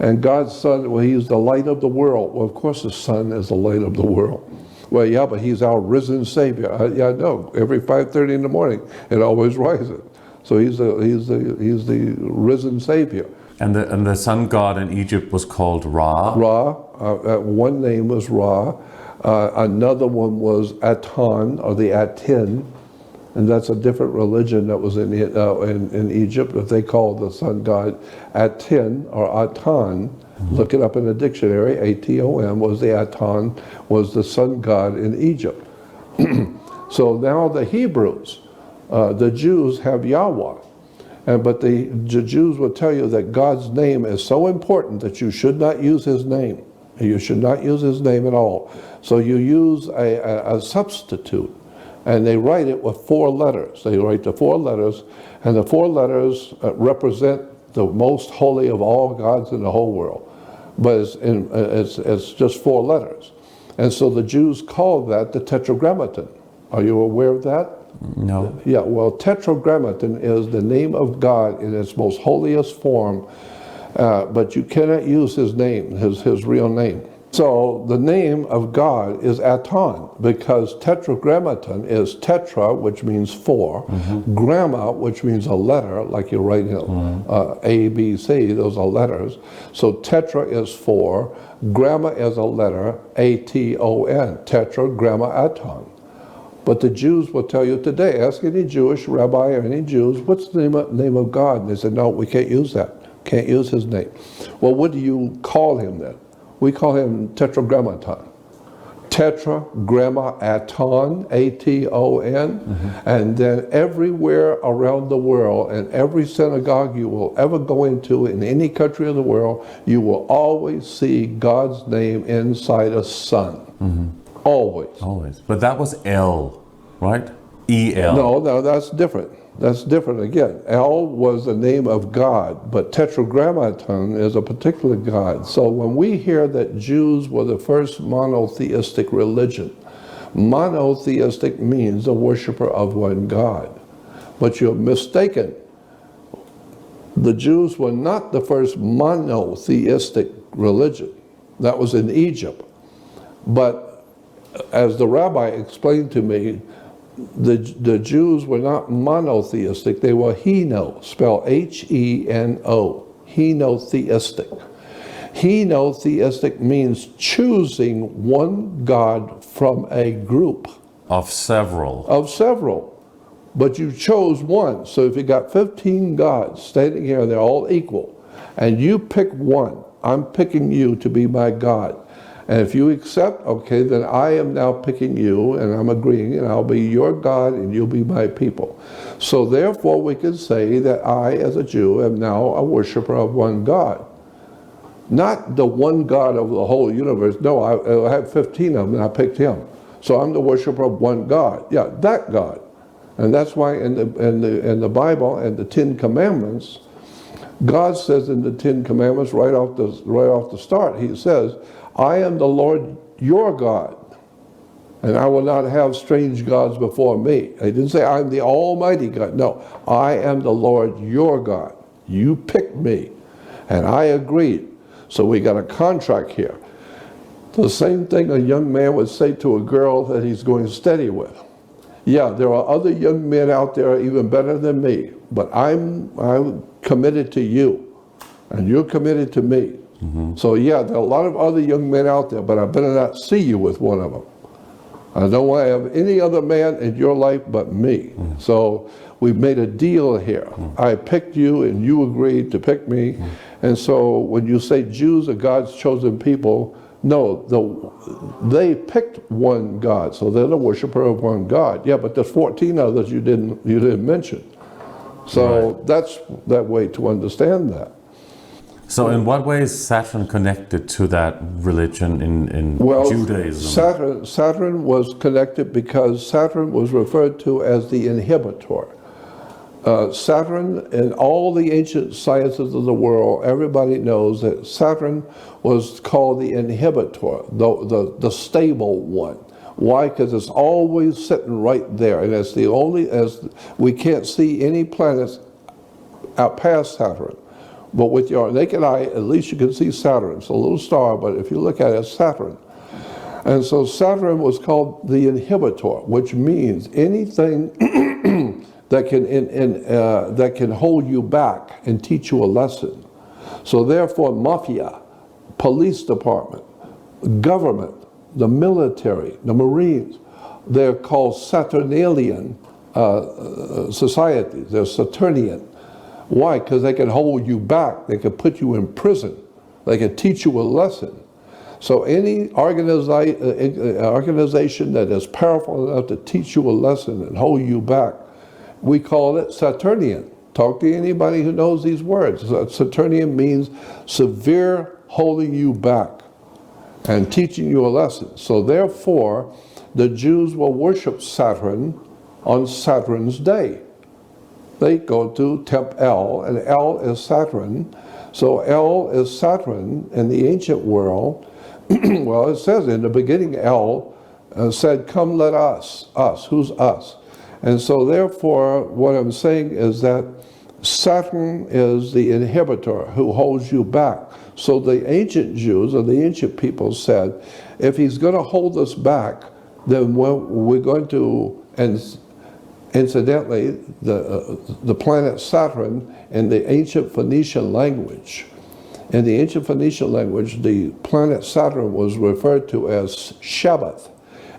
And God's Son, well, he's the light of the world. Well, of course the Son is the light of the world. Well, yeah, but he's our risen Savior. Yeah, I know. Every 5:30 in the morning, it always rises. So he's the risen Savior. And the sun god in Egypt was called Ra? Ra. One name was Ra. Another one was Aton, or the Aten. And that's a different religion that was in Egypt, that they called the sun god Aten or Aton. Mm-hmm. Look it up in the dictionary. A-T-O-M was the Aton, was the sun god in Egypt. So now the Hebrews, the Jews have Yahweh. But the Jews will tell you that God's name is so important that you should not use his name. You should not use his name at all. So you use a substitute. And they write it with 4 letters. They write the 4 letters, and the 4 letters represent the most holy of all gods in the whole world. But it's just 4 letters. And so the Jews call that the Tetragrammaton. Are you aware of that? No. Yeah, well, Tetragrammaton is the name of God in its most holiest form, but you cannot use his name, his real name. So the name of God is Aton, because Tetragrammaton is tetra, which means 4, mm-hmm. Gramma, which means a letter, like you write A, B, C, those are letters. So tetra is 4, gramma is a letter, A-T-O-N, Tetragrammaton. But the Jews will tell you today, ask any Jewish rabbi or any Jews, what's the name of God? And they said, no, we can't use that. Can't use his name. Well, what do you call him then? We call him Tetragrammaton. Tetragrammaton, A-T-O-N. Mm-hmm. And then everywhere around the world, and every synagogue you will ever go into in any country of the world, you will always see God's name inside a sun. Mm-hmm. Always. Always. But that was L, right? E-L. No, that's different. That's different again. El was the name of God, but Tetragrammaton is a particular God. So when we hear that Jews were the first monotheistic religion, monotheistic means a worshiper of one God. But you're mistaken. The Jews were not the first monotheistic religion. That was in Egypt. But as the rabbi explained to me, the Jews were not monotheistic, they were heno, spelled H-E-N-O, henotheistic. Henotheistic means choosing one God from a group. Of several. Of several. But you chose one. So if you got 15 gods standing here, they're all equal, and you pick one, I'm picking you to be my God. And if you accept, okay, then I am now picking you, and I'm agreeing, and I'll be your God, and you'll be my people. So therefore, we can say that I, as a Jew, am now a worshiper of one God. Not the one God of the whole universe. No, I have 15 of them and I picked him. So I'm the worshiper of one God. Yeah, that God. And that's why in the Bible and the Ten Commandments, God says in the Ten Commandments right off the start, he says, I am the Lord your God, and I will not have strange gods before me. He didn't say I'm the Almighty God. No, I am the Lord your God. You picked me, and I agreed. So we got a contract here. The same thing a young man would say to a girl that he's going steady with. Yeah, there are other young men out there even better than me, but I'm committed to you, and you're committed to me. So yeah, there are a lot of other young men out there, but I better not see you with one of them. I don't want to have any other man in your life but me. So we've made a deal here. I picked you and you agreed to pick me. And so when you say Jews are God's chosen people, no, they picked one God, so they're the worshiper of one God. Yeah, but there's 14 others you didn't mention. So right. That's that way to understand that. So in what way is Saturn connected to that religion in Judaism? Saturn was connected because Saturn was referred to as the inhibitor. Saturn, in all the ancient sciences of the world, everybody knows that Saturn was called the inhibitor, the stable one. Why? Because it's always sitting right there, and it's the only, as we can't see any planets out past Saturn. But with your naked eye, at least you can see Saturn. It's a little star, but if you look at it, it's Saturn. And so Saturn was called the inhibitor, which means anything that can hold you back and teach you a lesson. So therefore, mafia, police department, government, the military, the Marines, they're called Saturnalian societies. They're Saturnian. Why? Because they can hold you back. They can put you in prison. They can teach you a lesson. So any organization that is powerful enough to teach you a lesson and hold you back, we call it Saturnian. Talk to anybody who knows these words. Saturnian means severe holding you back and teaching you a lesson. So therefore, the Jews will worship Saturn on Saturn's day. They go to Temp El, and El is Saturn. So El is Saturn in the ancient world. Well, it says in the beginning, El said, come let us. Us, who's us? And so therefore, what I'm saying is that Saturn is the inhibitor who holds you back. So the ancient Jews or the ancient people said, if he's going to hold us back, then we're going to, and incidentally, the planet Saturn in the ancient Phoenician language, the planet Saturn was referred to as Shabbath.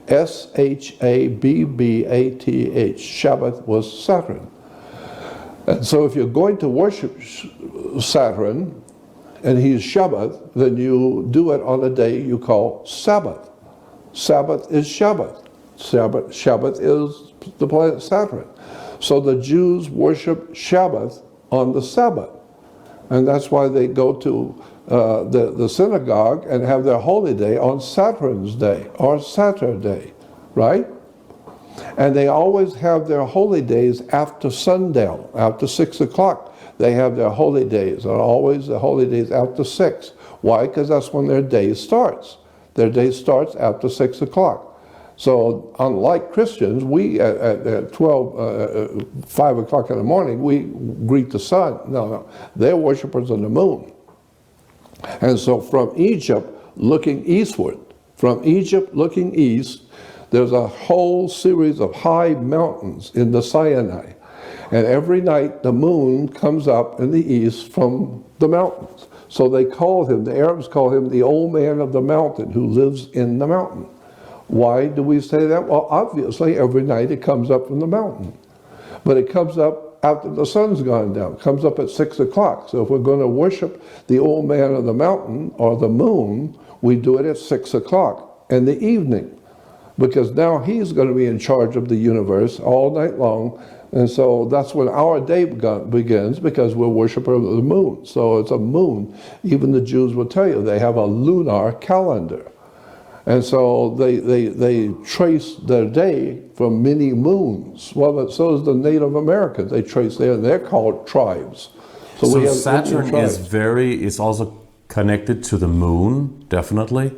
S-H-A-B-B-A-T-H. Shabbath was Saturn. And so if you're going to worship Saturn, and he's Shabbath, then you do it on a day you call Sabbath. Sabbath is Shabbath. Shabbath is the planet Saturn. So the Jews worship Shabbath on the Sabbath. And that's why they go to the synagogue and have their holy day on Saturn's day or Saturday, right? And they always have their holy days after sundown, after 6 o'clock. They have their holy days, and always the holy days after 6. Why? Because that's when their day starts. Their day starts after 6 o'clock. So unlike Christians, we at 5 o'clock in the morning, we greet the sun. No, they're worshipers of the moon. And so from Egypt looking eastward, from Egypt looking east, there's a whole series of high mountains in the Sinai. And every night the moon comes up in the east from the mountains. So they call him, the Arabs call him the old man of the mountain who lives in the mountain. Why do we say that? Well, obviously every night it comes up from the mountain. But it comes up after the sun's gone down. It comes up at 6 o'clock. So if we're going to worship the old man of the mountain or the moon, we do it at 6 o'clock in the evening. Because now he's going to be in charge of the universe all night long, And so that's when our day begins, because we're worshipers of the moon. So it's a moon. Even the Jews will tell you they have a lunar calendar. And so they trace their day from many moons. Well, but so is the Native Americans. They trace they're called tribes. So we have Saturn is also connected to the moon, definitely.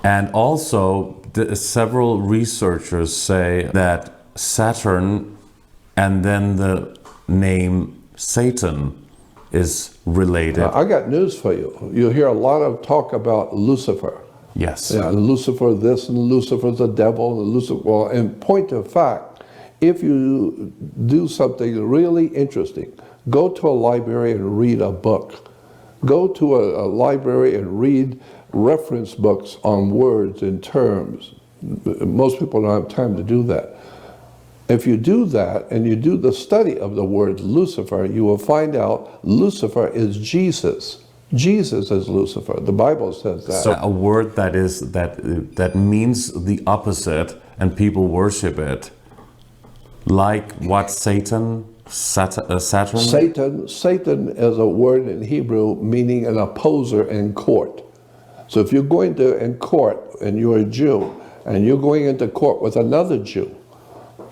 And also, several researchers say that Saturn and then the name Satan is related. I got news for you. You'll hear a lot of talk about Lucifer. Yes. Yeah, Lucifer this and Lucifer's the devil and Lucifer. Well, in point of fact, if you do something really interesting, go to a library and read a book. Go to a library and read reference books on words and terms. Most people don't have time to do that. If you do that and you do the study of the word Lucifer, you will find out Lucifer is Jesus. Jesus is Lucifer. The Bible says that. So a word that means the opposite, and people worship it, like what? Saturn. Satan is a word in Hebrew meaning an opposer in court. So if you're going to in court and you're a Jew and you're going into court with another Jew,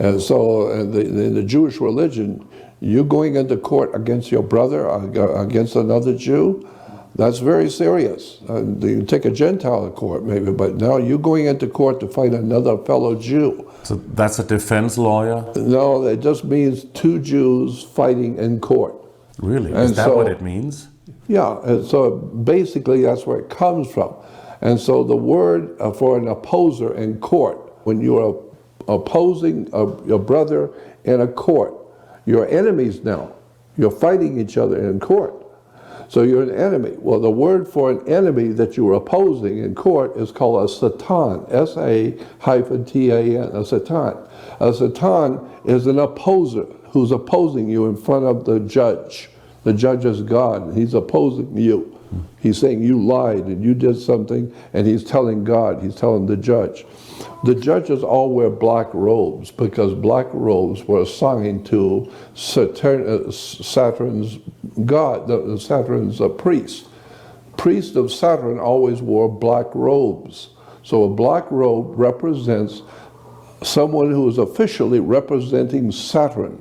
and so in the Jewish religion, you're going into court against your brother, against another Jew, that's very serious. You take a Gentile to court maybe, but now you're going into court to fight another fellow Jew. So that's a defense lawyer? No, it just means two Jews fighting in court. Really? Is that what it means? Yeah, and so basically that's where it comes from. And so the word for an opposer in court, when you're opposing your brother in a court, you're enemies now. You're fighting each other in court. So you're an enemy. Well, the word for an enemy that you're opposing in court is called a satan, S-A-T-A-N, a satan. A satan is an opposer who's opposing you in front of the judge. The judge is God, and he's opposing you. He's saying you lied and you did something, and he's telling God, he's telling the judge. The judges all wear black robes because black robes were assigned to Saturn's god, Saturn's priest. Priest of Saturn always wore black robes. So a black robe represents someone who is officially representing Saturn,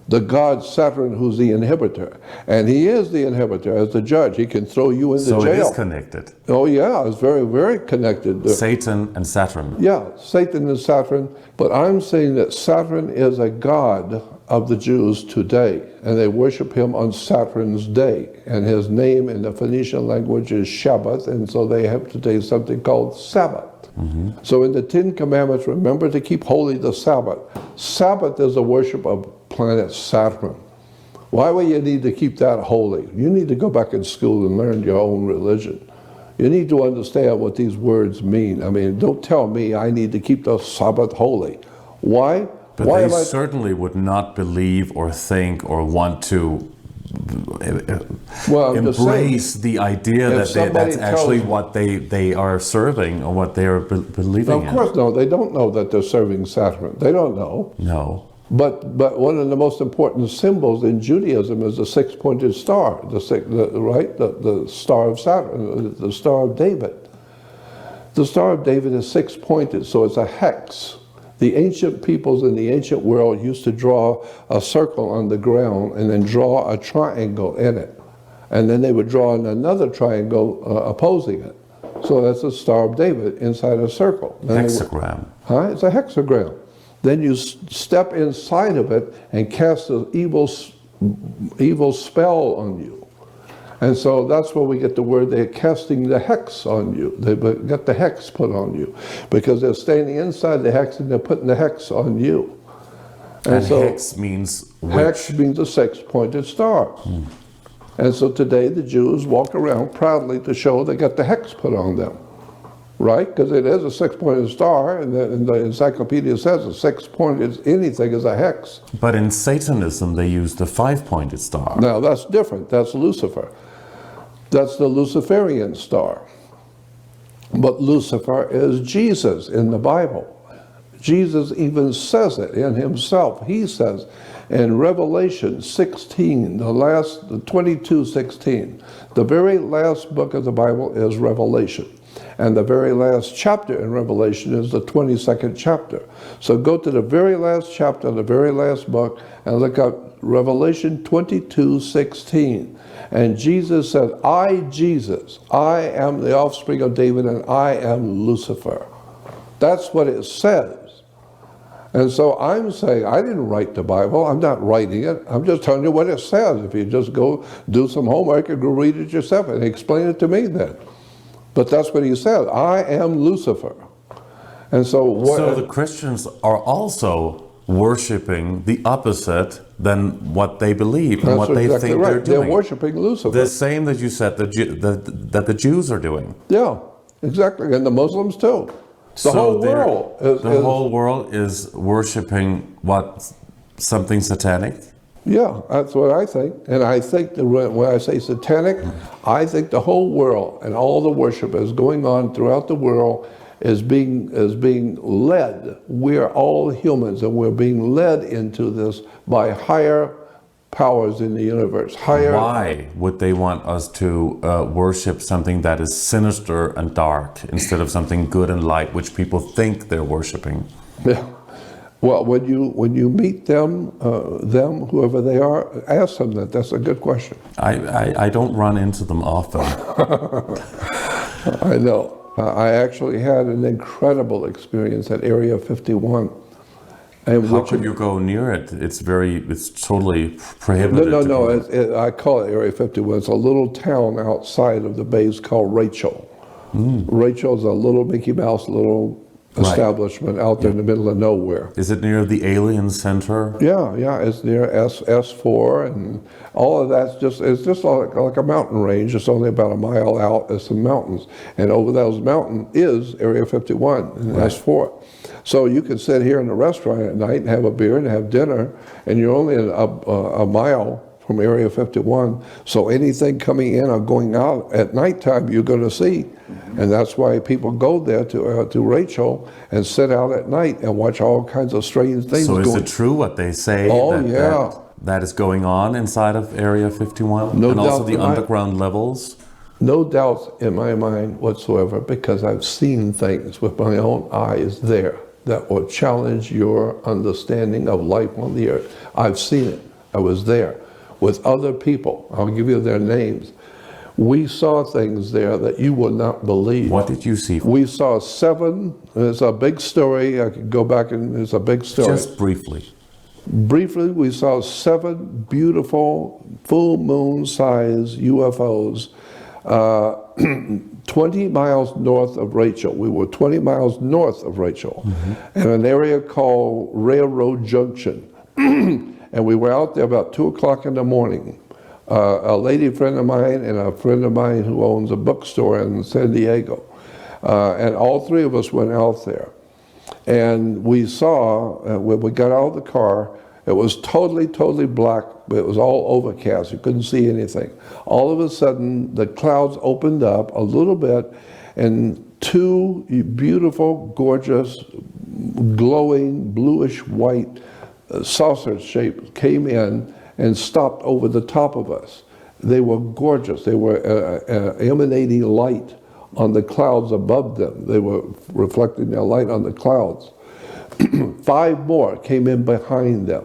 the god Saturn who's the inhibitor. And he is the inhibitor as the judge. He can throw you into jail. So it is connected. Oh yeah, it's very, very connected. Satan and Saturn. Yeah, Satan and Saturn. But I'm saying that Saturn is a god of the Jews today, and they worship him on Saturn's day. And his name in the Phoenician language is Shabbat, and so they have today something called Sabbath. Mm-hmm. So in the Ten Commandments, remember to keep holy the Sabbath. Sabbath is the worship of planet Saturn. Why would you need to keep that holy? You need to go back in school and learn your own religion. You need to understand what these words mean. I mean, don't tell me I need to keep the Sabbath holy. Why? But they certainly would not believe or think or want to embrace the idea that that's actually what they are serving or what they are believing in. Of course, no, they don't know that they're serving Saturn. They don't know. No. But one of the most important symbols in Judaism is the six-pointed star, the star of Saturn, the Star of David. The Star of David is six-pointed, so it's a hex. The ancient peoples in the ancient world used to draw a circle on the ground and then draw a triangle in it. And then they would draw another triangle opposing it. So that's the Star of David inside a circle. Hexagram. It's a hexagram. Then you step inside of it and cast an evil spell on you. And so that's where we get the word they're casting the hex on you. They get the hex put on you because they're standing inside the hex and they're putting the hex on you. And so hex means which? Hex means a six-pointed star. And so today the Jews walk around proudly to show they got the hex put on them. Right? Because it is a six-pointed star, and the encyclopedia says a six-pointed anything is a hex. But in Satanism, they use the five-pointed star. Now, that's different. That's Lucifer. That's the Luciferian star. But Lucifer is Jesus in the Bible. Jesus even says it in himself. He says, In Revelation 16, the 22:16, the very last book of the Bible is Revelation. And the very last chapter in Revelation is the 22nd chapter. So go to the very last chapter, the very last book, and look up Revelation 22:16. And Jesus said, I, Jesus, I am the offspring of David, and I am Lucifer. That's what it says. And so I'm saying, I didn't write the Bible. I'm not writing it. I'm just telling you what it says. If you just go do some homework and go read it yourself and explain it to me then. But that's what he said. I am Lucifer. And so So the Christians are also worshiping the opposite than what they believe and what they exactly think right. they're doing. They're worshiping Lucifer. The same that you said that the Jews are doing. Yeah, exactly. And the Muslims too. The whole world is worshiping what? Something satanic? Yeah, that's what I think. And I think that when I say satanic, I think the whole world and all the worship is going on throughout the world is being led. We're all humans, and we're being led into this by higher powers in the universe. Why would they want us to worship something that is sinister and dark instead of something good and light, which people think they're worshiping? Yeah. Well, when you meet them, whoever they are, ask them that. That's a good question. I don't run into them often. I know. I actually had an incredible experience at Area 51. And how could you go near it? It's totally prohibited. No. I call it Area 51. It's a little town outside of the base called Rachel. Rachel's a little Mickey Mouse establishment out there in the middle of nowhere. Is it near the Alien Center? Yeah, it's near S4, and all of that's it's just like a mountain range. It's only about a mile out. It's some mountains, and over those mountains is Area 51 and S4. So you can sit here in the restaurant at night and have a beer and have dinner, and you're only a mile from Area 51. So anything coming in or going out at nighttime, you're going to see. And that's why people go there to Rachel and sit out at night and watch all kinds of strange things. So is it true what they say? That is going on inside of Area 51? No and doubt also the underground levels? No doubt in my mind whatsoever, because I've seen things with my own eyes there that will challenge your understanding of life on the earth. I've seen it. I was there with other people. I'll give you their names. We saw things there that you would not believe. What did you see? We saw 7. It's a big story. I could go back and it's a big story. Just briefly. Briefly, we saw 7 beautiful full moon size UFOs 20 miles north of Rachel. We were 20 miles north of Rachel in an area called Railroad Junction. And we were out there about 2 o'clock in the morning. A lady friend of mine and a friend of mine who owns a bookstore in San Diego. And all 3 of us went out there. And we saw, when we got out of the car, it was totally black, but it was all overcast. You couldn't see anything. All of a sudden, the clouds opened up a little bit, and 2 beautiful, gorgeous, glowing, bluish white saucer shapes came in and stopped over the top of us. They were gorgeous. They were emanating light on the clouds above them. They were reflecting their light on the clouds. 5 more came in behind them,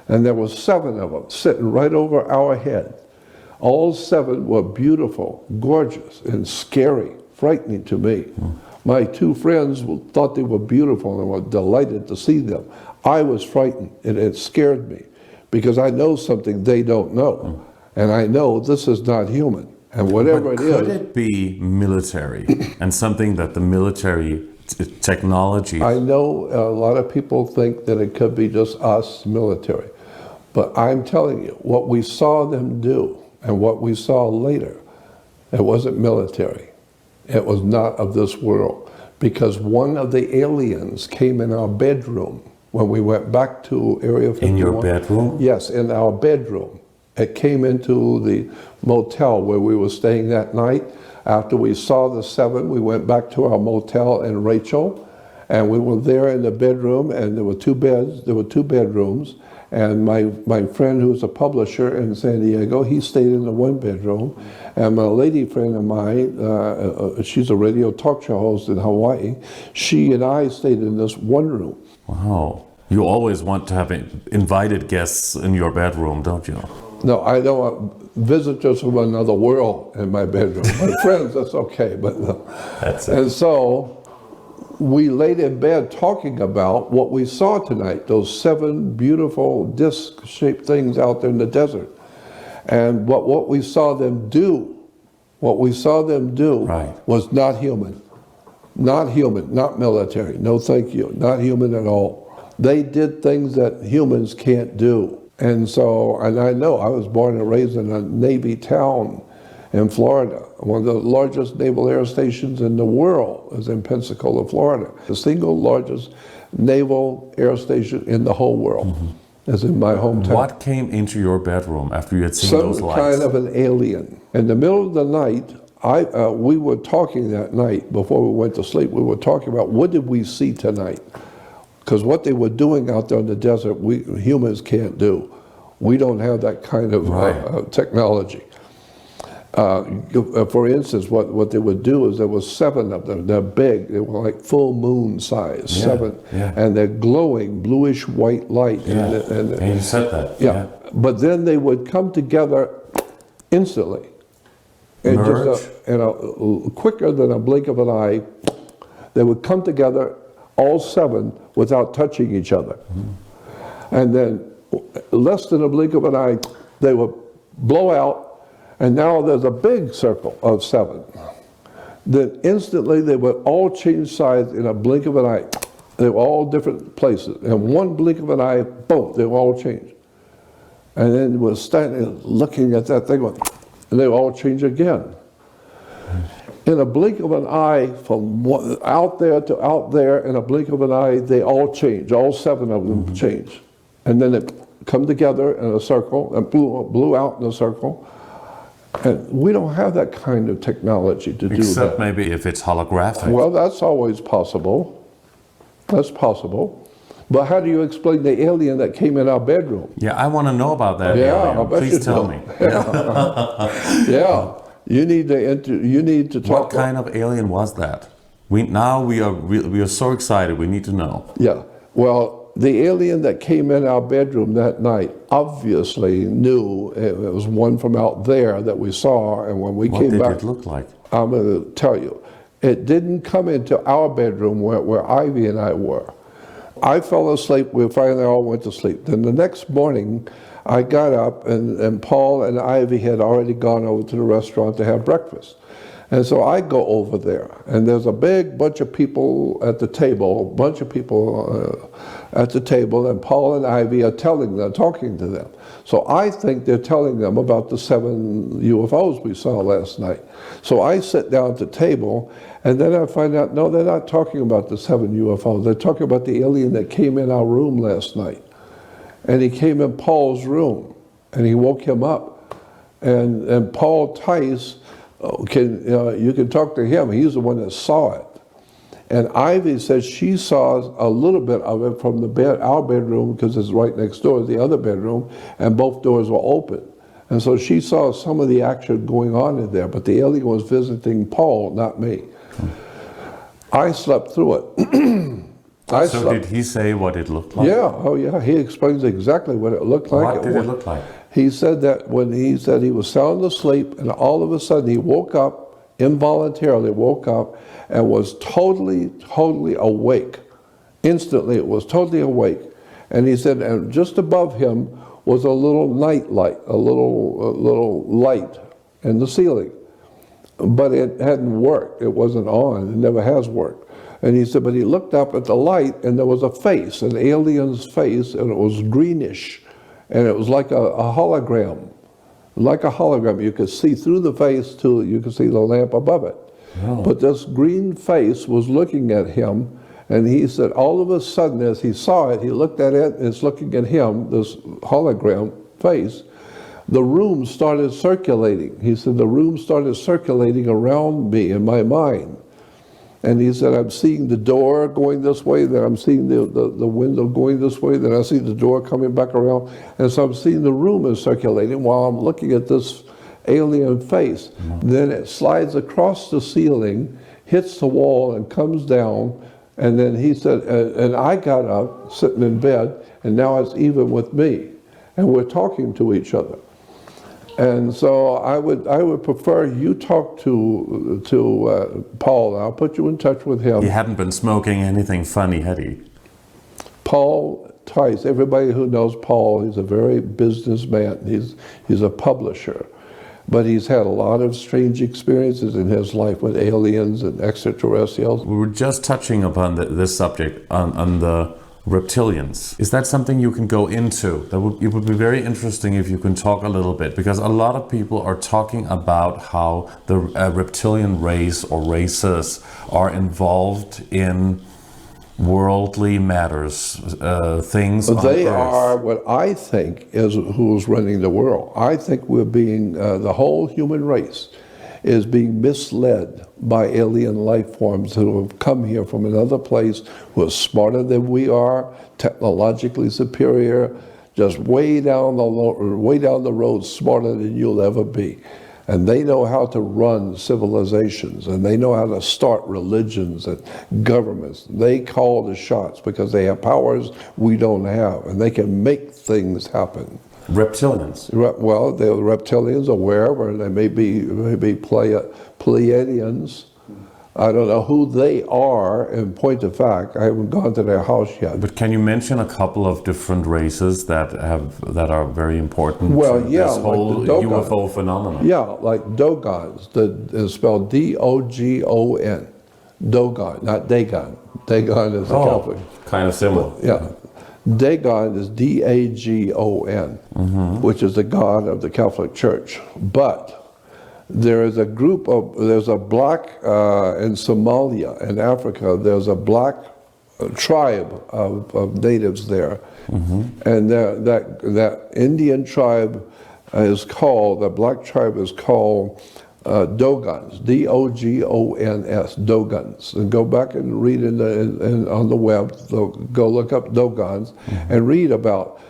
and there were 7 of them sitting right over our head. All 7 were beautiful, gorgeous, and scary, frightening to me. My 2 friends thought they were beautiful and were delighted to see them. I was frightened, and it scared me, because I know something they don't know, and I know this is not human. And whatever it is. Could it be military and something that the military technology? I know a lot of people think that it could be just us military, but I'm telling you, what we saw them do and what we saw later, it wasn't military. It was not of this world, because one of the aliens came in our bedroom when we went back to Area 51. In your bedroom? Yes, in our bedroom. It came into the motel where we were staying that night. After we saw the 7, we went back to our motel in Rachel, and we were there in the bedroom, and there were 2 beds. There were 2 bedrooms, And my friend who's a publisher in San Diego, he stayed in the one bedroom. And my lady friend of mine, she's a radio talk show host in Hawaii, she and I stayed in this one room. Wow. You always want to have invited guests in your bedroom, don't you? No, I don't want visitors from another world in my bedroom. My friends, that's okay, but no. That's it. And so we laid in bed talking about what we saw tonight, those 7 beautiful disc-shaped things out there in the desert. And what we saw them do, Right. was not human. Not human, not military, no thank you, not human at all. They did things that humans can't do. And so, and I know, I was born and raised in a Navy town in Florida. One of the largest naval air stations in the world is in Pensacola, Florida. The single largest naval air station in the whole world is in my hometown. What came into your bedroom after you had seen those Some lights? kind of an alien. In the middle of the night, we were talking that night before we went to sleep. We were talking about what did we see tonight? Because what they were doing out there in the desert, we humans can't do. We don't have that kind of technology. For instance, what they would do is there was 7 of them. They're big. They were like full moon size, 7. Yeah. And they're glowing bluish white light. Yeah. And you said that. Yeah. But then they would come together instantly. And Merge? Quicker than a blink of an eye, they would come together, all 7, without touching each other. And then less than a blink of an eye, they would blow out, and now there's a big circle of 7. Then instantly they would all change sides in a blink of an eye. They were all different places. And one blink of an eye, boom, they would all change. And then we're standing looking at that thing, and they would all change again. In a blink of an eye, from out there to out there, in a blink of an eye, they all change. All 7 of them change. And then they come together in a circle and blew out in a circle. And we don't have that kind of technology to do that. Except maybe if it's holographic. Well, that's always possible. That's possible. But how do you explain the alien that came in our bedroom? Yeah, I want to know about that. Yeah, alien. I bet Please you tell do. me. Yeah. You need to talk. What kind of alien was that? We are so excited. We need to know. Yeah. Well, the alien that came in our bedroom that night obviously knew it was one from out there that we saw, and when we came back, What did it look like? I'm going to tell you, it didn't come into our bedroom where Ivy and I were. I fell asleep. We finally all went to sleep. Then the next morning, I got up, and Paul and Ivy had already gone over to the restaurant to have breakfast. And so I go over there, and there's a big bunch of people at the table, and Paul and Ivy are talking to them. So I think they're telling them about the 7 UFOs we saw last night. So I sit down at the table, and then I find out, no, they're not talking about the 7 UFOs. They're talking about the alien that came in our room last night. And he came in Paul's room, and he woke him up. And Paul Tice, you can talk to him. He's the one that saw it. And Ivy says she saw a little bit of it from our bedroom, because it's right next door to the other bedroom, and both doors were open. And so she saw some of the action going on in there, but the alien was visiting Paul, not me. I slept through it. Did he say what it looked like? Yeah, oh yeah, he explains exactly what it looked like. What did it look like? He said that when he said he was sound asleep, and all of a sudden he woke up, involuntarily woke up, and was totally awake. Instantly, it was totally awake. And he said, and just above him was a little night light, a little light in the ceiling. But it hadn't worked. It wasn't on. It never has worked. And he said, but he looked up at the light, and there was a face, an alien's face, and it was greenish. And it was like a hologram. Like a hologram. You could see through the face till you could see the lamp above it. Oh. But this green face was looking at him, and he said all of a sudden as he saw it, he looked at it, and it's looking at him, this hologram face, the room started circulating. He said the room started circulating around me in my mind. And he said, I'm seeing the door going this way, then I'm seeing the window going this way, then I see the door coming back around. And so I'm seeing the room is circulating while I'm looking at this alien face. Then it slides across the ceiling, hits the wall, and comes down. And then he said, and I got up, sitting in bed, and now it's even with me. And we're talking to each other. And so I would prefer you talk to Paul. I'll put you in touch with him. He hadn't been smoking anything funny, had he? Paul Tice. Everybody who knows Paul, he's a very businessman. He's a publisher, but he's had a lot of strange experiences in his life with aliens and extraterrestrials. We were just touching upon this subject on the reptilians. Is that something you can go into? It would be very interesting if you can talk a little bit, because a lot of people are talking about how the reptilian race or races are involved in worldly matters, things on They Earth. are what I think is who's running the world. I think we're being, the whole human race is being misled by alien life forms who have come here from another place, who are smarter than we are, technologically superior, just way down the road, smarter than you'll ever be. And they know how to run civilizations, and they know how to start religions and governments. They call the shots because they have powers we don't have, and they can make things happen. Reptilians. Well, the reptilians are wherever, they may be Pleiadians. I don't know who they are, in point of fact. I haven't gone to their house yet. But can you mention a couple of different races that are very important Well, to yeah, this whole like the Dogon. UFO phenomenon? Yeah, like Dogons. It's spelled D-O-G-O-N. Dogon, not Dagon. Dagon is a Catholic. Kind of similar. Yeah. Dagon is D-A-G-O-N, which is the god of the Catholic Church. But there is a there's a black, in Somalia, in Africa, there's a black tribe of natives there. And that Indian tribe is called, the black tribe is called Dogons, D-O-G-O-N-S, Dogons. And go back and read on the web, go look up Dogons and read about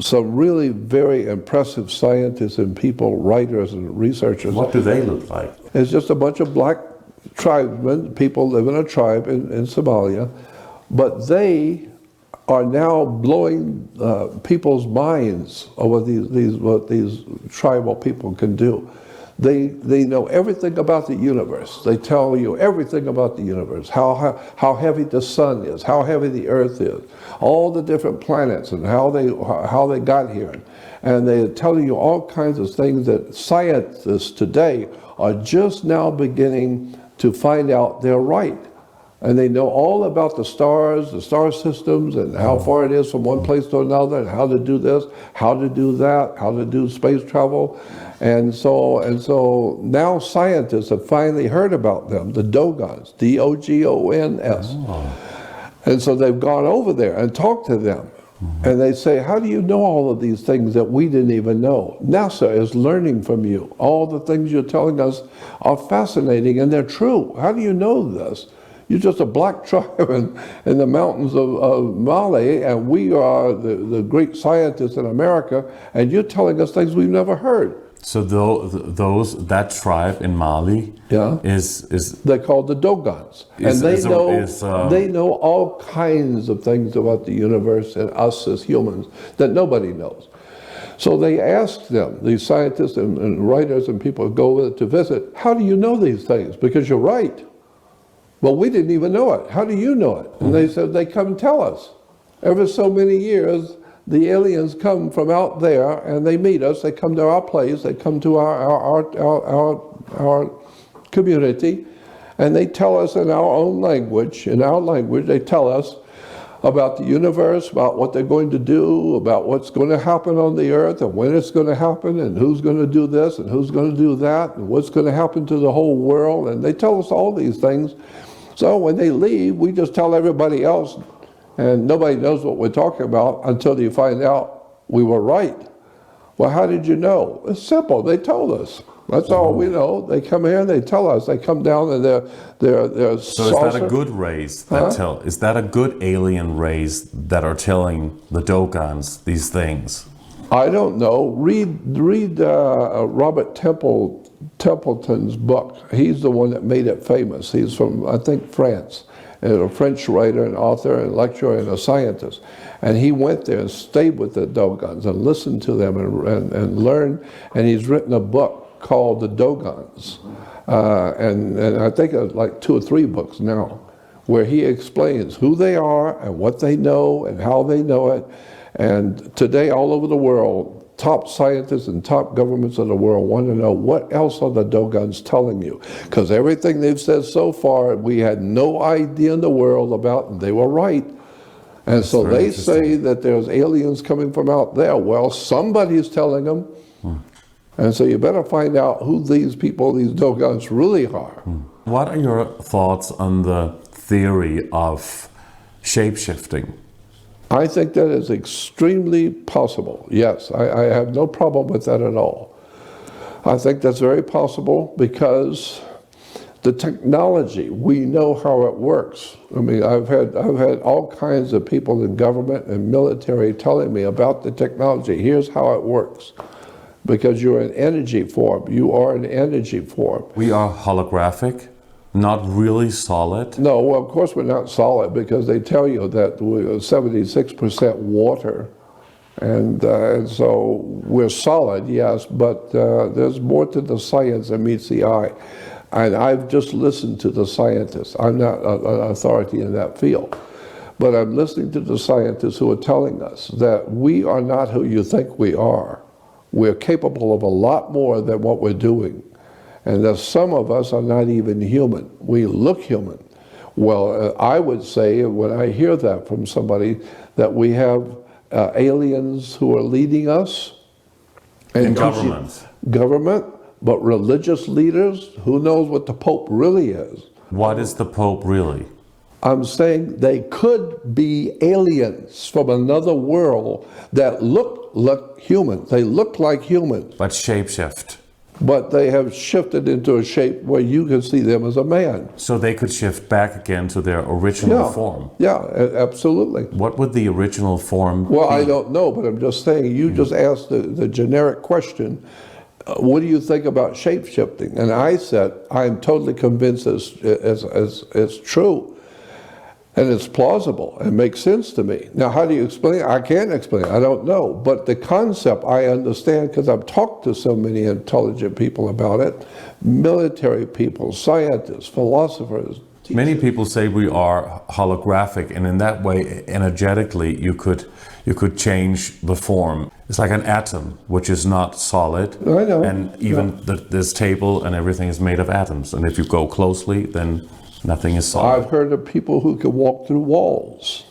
some really very impressive scientists and people, writers and researchers. What do they look like? It's just a bunch of black tribesmen, people live in a tribe in Somalia, but they are now blowing people's minds over what these tribal people can do. They know everything about the universe. They tell you everything about the universe, how heavy the sun is, how heavy the earth is, all the different planets and how they got here. And they're telling you all kinds of things that scientists today are just now beginning to find out they're right. And they know all about the stars, the star systems, and how far it is from one place to another, and how to do this, how to do that, how to do space travel. And so now scientists have finally heard about them, the Dogons, D-O-G-O-N-S. And so they've gone over there and talked to them. And they say, how do you know all of these things that we didn't even know? NASA is learning from you. All the things you're telling us are fascinating, and they're true. How do you know this? You're just a black tribe in the mountains of Mali, and we are the great scientists in America, and you're telling us things we've never heard. So that tribe in Mali is they're called the Dogons, and they know all kinds of things about the universe and us as humans that nobody knows. So they asked them, these scientists and writers and people who go to visit, how do you know these things? Because you're right. Well, we didn't even know it. How do you know it? And they said, they come tell us. Every so many years, the aliens come from out there and they meet us. They come to our place. They come to our community, and they tell us in our own language. In our language, they tell us about the universe, about what they're going to do, about what's going to happen on the earth, and when it's going to happen, and who's going to do this, and who's going to do that, and what's going to happen to the whole world. And they tell us all these things. So when they leave, we just tell everybody else, and nobody knows what we're talking about until you find out we were right. Well, how did you know? It's simple. They told us. That's all we know. They come here and they tell us. They come down and they're So is that a good race that is that a good alien race that are telling the Dogons these things? I don't know. Read Robert Templeton's book. He's the one that made it famous. He's from, I think, France, and a French writer and author and lecturer and a scientist. And he went there and stayed with the Dogons and listened to them and learned. And he's written a book called The Dogons. And I think it's like 2 or 3 books now, where he explains who they are and what they know and how they know it. And today, all over the world, top scientists and top governments of the world want to know what else are the Dogons telling you. Because everything they've said so far, we had no idea in the world about, and they were right. And That's so they interesting. say that there's aliens coming from out there. Well, somebody's telling them. And so you better find out who these people, these Dogons, really are. What are your thoughts on the theory of shape-shifting? I think that is extremely possible. Yes, I have no problem with that at all. I think that's very possible because the technology, we know how it works. I mean, I've had all kinds of people in government and military telling me about the technology. Here's how it works. Because you're an energy form. You are an energy form. We are holographic, not really solid. No, well, of course we're not solid because they tell you that we're 76% water. And so we're solid, yes, but there's more to the science than meets the eye. And I've just listened to the scientists. I'm not an authority in that field. But I'm listening to the scientists who are telling us that we are not who you think we are. We're capable of a lot more than what we're doing. And that some of us are not even human. We look human. Well, I would say, when I hear that from somebody, that we have aliens who are leading us. And governments. Government, but religious leaders, who knows what the Pope really is. What is the Pope really? I'm saying they could be aliens from another world that look human. They look like humans. But shapeshift. But they have shifted into a shape where you can see them as a man. So they could shift back again to their original form. Yeah, absolutely. What would the original form Well, be? I don't know, but I'm just saying, you just asked the generic question, what do you think about shape-shifting? And I said, I'm totally convinced it's true. And it's plausible and makes sense to me. Now, how do you explain it? I can't explain it. I don't know. But the concept I understand because I've talked to so many intelligent people about it, military people, scientists, philosophers. Teachers. Many people say we are holographic, and in that way, energetically, you could change the form. It's like an atom, which is not solid. I know. And even this table and everything is made of atoms. And if you go closely, then nothing is solid. I've heard of people who can walk through walls.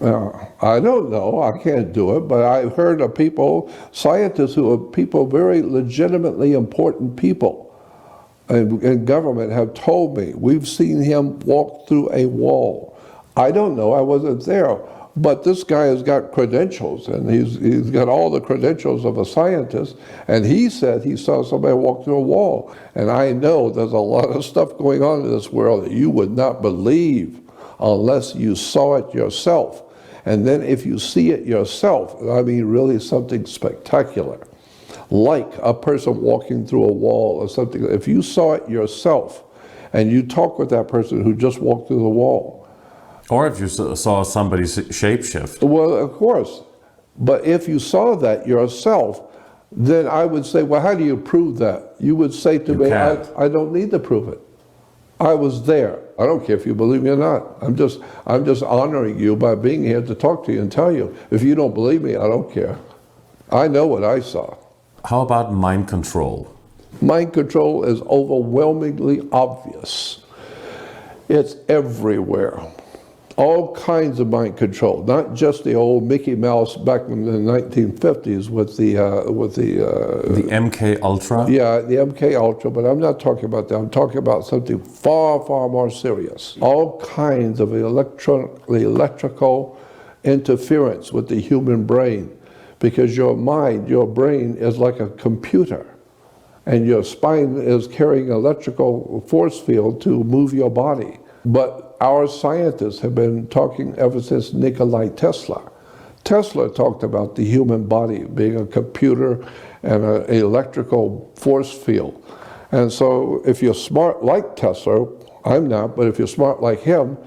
I don't know, I can't do it, but I've heard of people, scientists who are people, very legitimately important people in government have told me, we've seen him walk through a wall. I don't know, I wasn't there, but this guy has got credentials, and he's got all the credentials of a scientist, and he said he saw somebody walk through a wall. And I know there's a lot of stuff going on in this world that you would not believe unless you saw it yourself. And then if you see it yourself, I mean really something spectacular, like a person walking through a wall or something. If you saw it yourself and you talk with that person who just walked through the wall, or if you saw somebody shapeshift. well, of course. But if you saw that yourself, then I would say, well, how do you prove that? You would say to me, I don't need to prove it. I was there. I don't care if you believe me or not. I'm just honoring you by being here to talk to you and tell you. If you don't believe me, I don't care. I know what I saw. How about mind control? Mind control is overwhelmingly obvious. It's everywhere. All kinds of mind control, not just the old Mickey Mouse back in the 1950s with the MK Ultra? Yeah, the MK Ultra, but I'm not talking about that. I'm talking about something far, far more serious. All kinds of electrical interference with the human brain, because your mind, your brain is like a computer. and your spine is carrying electrical force field to move your body. But our scientists have been talking ever since Nikola Tesla. Tesla talked about the human body being a computer and an electrical force field. And so if you're smart like Tesla, I'm not, but if you're smart like him,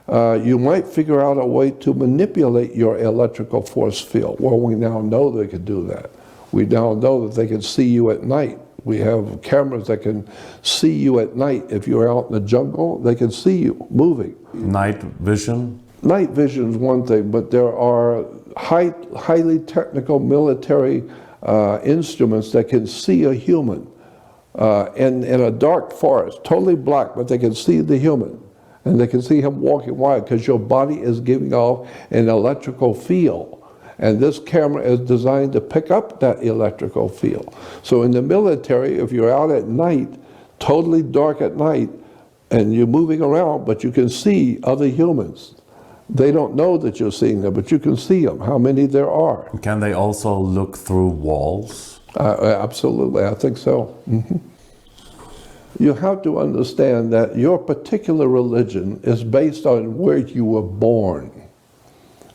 you might figure out a way to manipulate your electrical force field. Well, we now know they can do that. We now know that they can see you at night. We have cameras that can see you at night. If you're out in the jungle, they can see you moving. Night vision? Night vision is one thing, but there are highly technical military instruments that can see a human in a dark forest, totally black, but they can see the human. And they can see him walking. Why? Because your body is giving off an electrical field. And this camera is designed to pick up that electrical field. So in the military, if you're out at night, totally dark at night, and you're moving around, but you can see other humans. They don't know that you're seeing them, but you can see them, how many there are. Can they also look through walls? Absolutely, I think so. Mm-hmm. You have to understand that your particular religion is based on where you were born.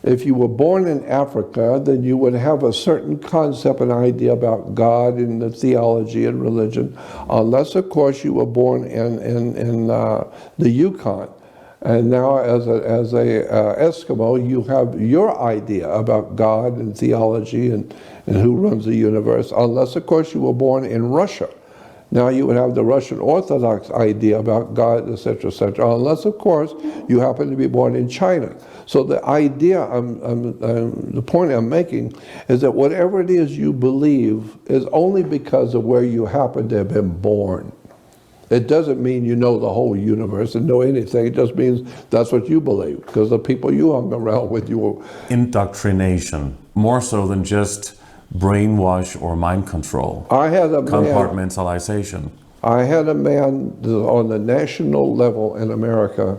If you were born in Africa, then you would have a certain concept and idea about God and the theology and religion, unless, of course, you were born in the Yukon. And now, as a Eskimo, you have your idea about God and theology and who runs the universe, unless, of course, you were born in Russia. Now you would have the Russian Orthodox idea about God, etc., etc., unless, of course, you happen to be born in China. So the idea, the point I'm making is that whatever it is you believe is only because of where you happen to have been born. It doesn't mean you know the whole universe and know anything. It just means that's what you believe, because the people you hung around with, you were... Indoctrination, more so than just brainwash or mind control. I had a man, compartmentalization. I had a man on the national level in America,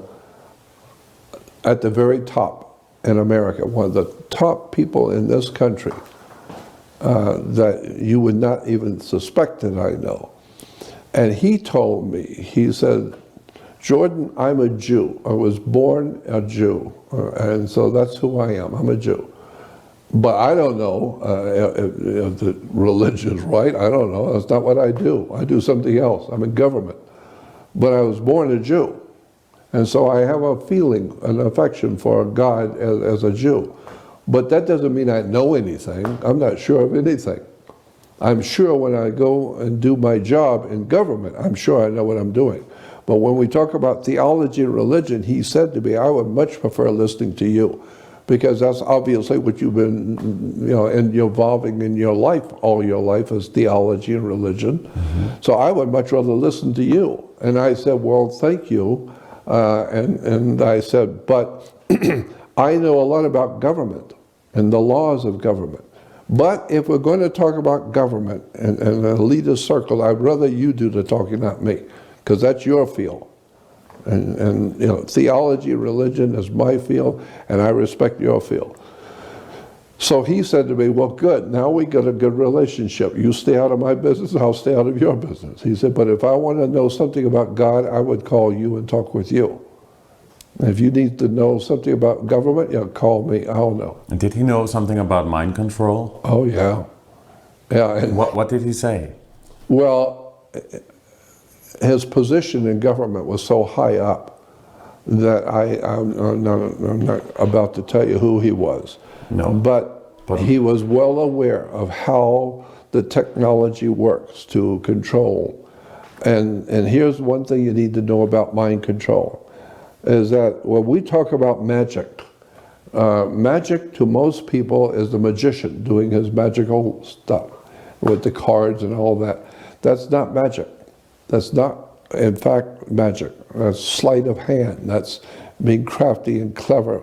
at the very top in America, one of the top people in this country that you would not even suspect that I know. And he told me, he said, Jordan, I'm a Jew. I was born a Jew. And so that's who I am. I'm a Jew. But I don't know if the religion's right. I don't know. That's not what I do. I do something else. I'm in government. But I was born a Jew. And so I have a feeling, an affection for God as a Jew. But that doesn't mean I know anything. I'm not sure of anything. I'm sure when I go and do my job in government, I'm sure I know what I'm doing. But when we talk about theology and religion, he said to me, I would much prefer listening to you, because that's obviously what you've been, and you're evolving in your life, all your life, is theology and religion. Mm-hmm. So I would much rather listen to you. And I said, well, thank you. And I said, but I know a lot about government and the laws of government. But if we're going to talk about government and a elitist circle, I'd rather you do the talking, not me, because that's your field. And theology, religion is my field, and I respect your field. So he said to me, well, good, now we got a good relationship. You stay out of my business, I'll stay out of your business. He said, but if I want to know something about God, I would call you and talk with you. And if you need to know something about government, call me, I'll know. And did he know something about mind control? Oh, yeah. Yeah. And what did he say? Well, his position in government was so high up that I'm not about to tell you who he was. No. But he was well aware of how the technology works to control. And here's one thing you need to know about mind control, is that when we talk about magic, magic to most people is the magician doing his magical stuff with the cards and all that. That's not magic. That's not, in fact, magic. That's sleight of hand. That's being crafty and clever.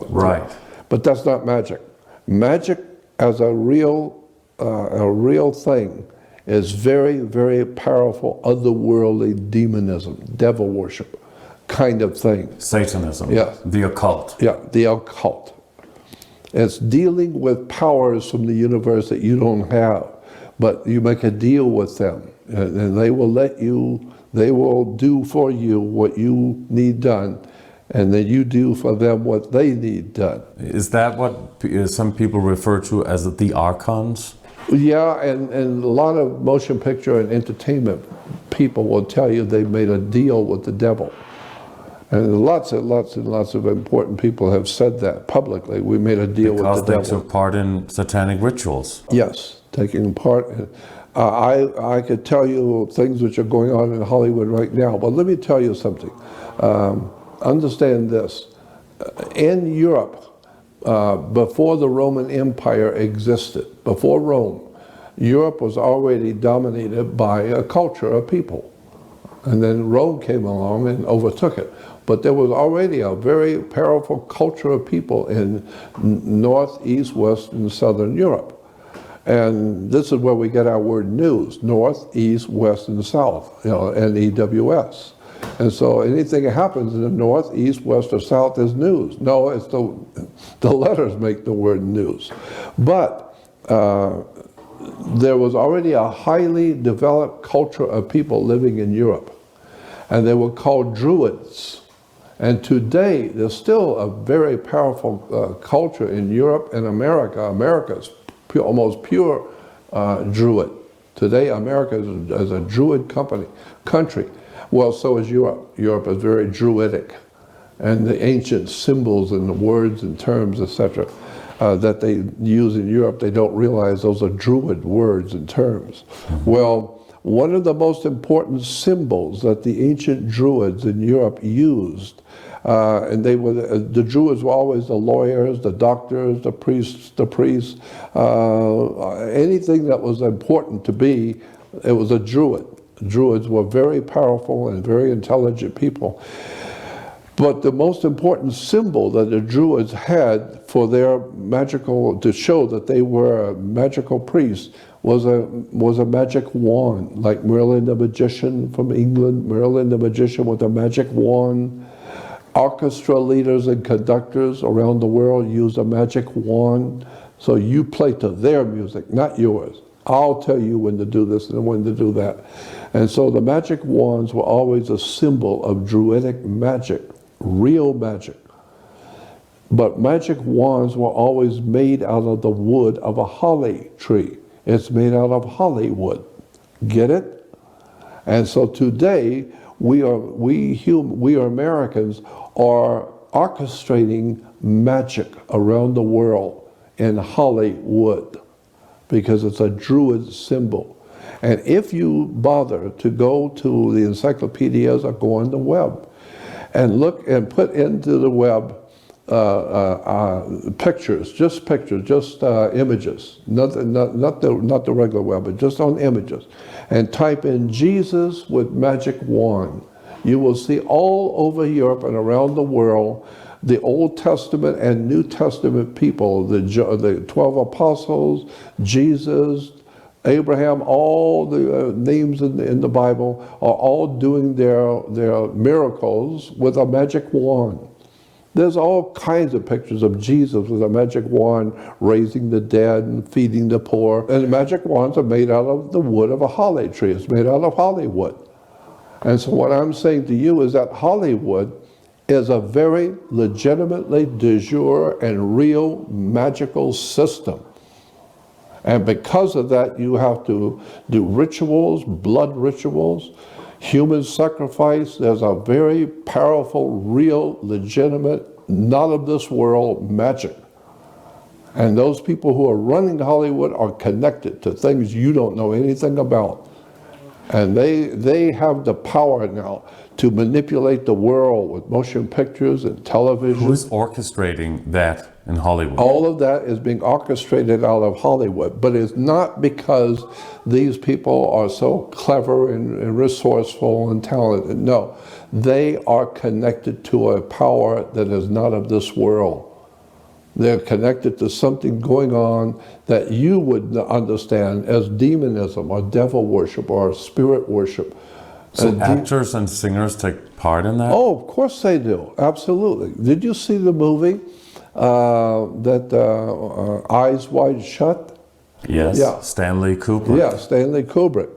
Right. But that's not magic. Magic as a real thing is very, very powerful, otherworldly demonism, devil worship kind of thing. Satanism. Yeah. The occult. Yeah, the occult. It's dealing with powers from the universe that you don't have, but you make a deal with them. And they will they will do for you what you need done, and then you do for them what they need done. Is that what some people refer to as the archons? Yeah, and a lot of motion picture and entertainment people will tell you they made a deal with the devil. And lots and lots of important people have said that publicly. We made a deal with the devil. Because they took part in satanic rituals. Yes, taking part. I could tell you things which are going on in Hollywood right now, but let me tell you something. Understand this. In Europe, before the Roman Empire existed, before Rome, Europe was already dominated by a culture of people. And then Rome came along and overtook it. But there was already a very powerful culture of people in North, East, West, and Southern Europe. And this is where we get our word news: North, East, West, and South, NEWS. And so anything that happens in the North, East, West, or South is news. No, it's the letters make the word news. But there was already a highly developed culture of people living in Europe, and they were called Druids. And today, there's still a very powerful culture in Europe and America. America's almost pure Druid. Today, America is a Druid country. Well, so is Europe. Europe is very Druidic. And the ancient symbols and the words and terms, etc., that they use in Europe, they don't realize those are Druid words and terms. Well, one of the most important symbols that the ancient Druids in Europe used, and they were the Druids were always the lawyers, the doctors, the priests, anything that was important to be, it was a Druid. Druids were very powerful and very intelligent people. But the most important symbol that the Druids had for their magical, to show that they were magical priests, was a magic wand, like Merlin the magician from England, Merlin the magician with a magic wand. Orchestra leaders and conductors around the world use a magic wand. So you play to their music, not yours. I'll tell you when to do this and when to do that. And so the magic wands were always a symbol of Druidic magic, real magic. But magic wands were always made out of the wood of a holly tree. It's made out of holly wood. Get it? And so today, we Americans are orchestrating magic around the world in holly wood, because it's a Druid symbol. And if you bother to go to the encyclopedias or go on the web and look and put into the web pictures, just images, not the regular web, but just on images, and type in Jesus with magic wand, you will see all over Europe and around the world the Old Testament and New Testament people, the 12 apostles, Jesus, Abraham, all the names in the Bible are all doing their miracles with a magic wand. There's all kinds of pictures of Jesus with a magic wand raising the dead and feeding the poor. And the magic wands are made out of the wood of a holly tree. It's made out of Hollywood. And so what I'm saying to you is that Hollywood is a very legitimately de jure and real magical system. And because of that, you have to do rituals, blood rituals, human sacrifice. There's a very powerful, real, legitimate, not of this world magic. And those people who are running Hollywood are connected to things you don't know anything about. And they have the power now to manipulate the world with motion pictures and television. Who's orchestrating that in Hollywood? All of that is being orchestrated out of Hollywood, but it's not because these people are so clever and resourceful and talented. No, they are connected to a power that is not of this world. They're connected to something going on that you would understand as demonism or devil worship or spirit worship. So actors and singers take part in that? Oh, of course they do. Absolutely. Did you see the movie Eyes Wide Shut? Yes. Yeah. Stanley Kubrick. Yeah, Stanley Kubrick.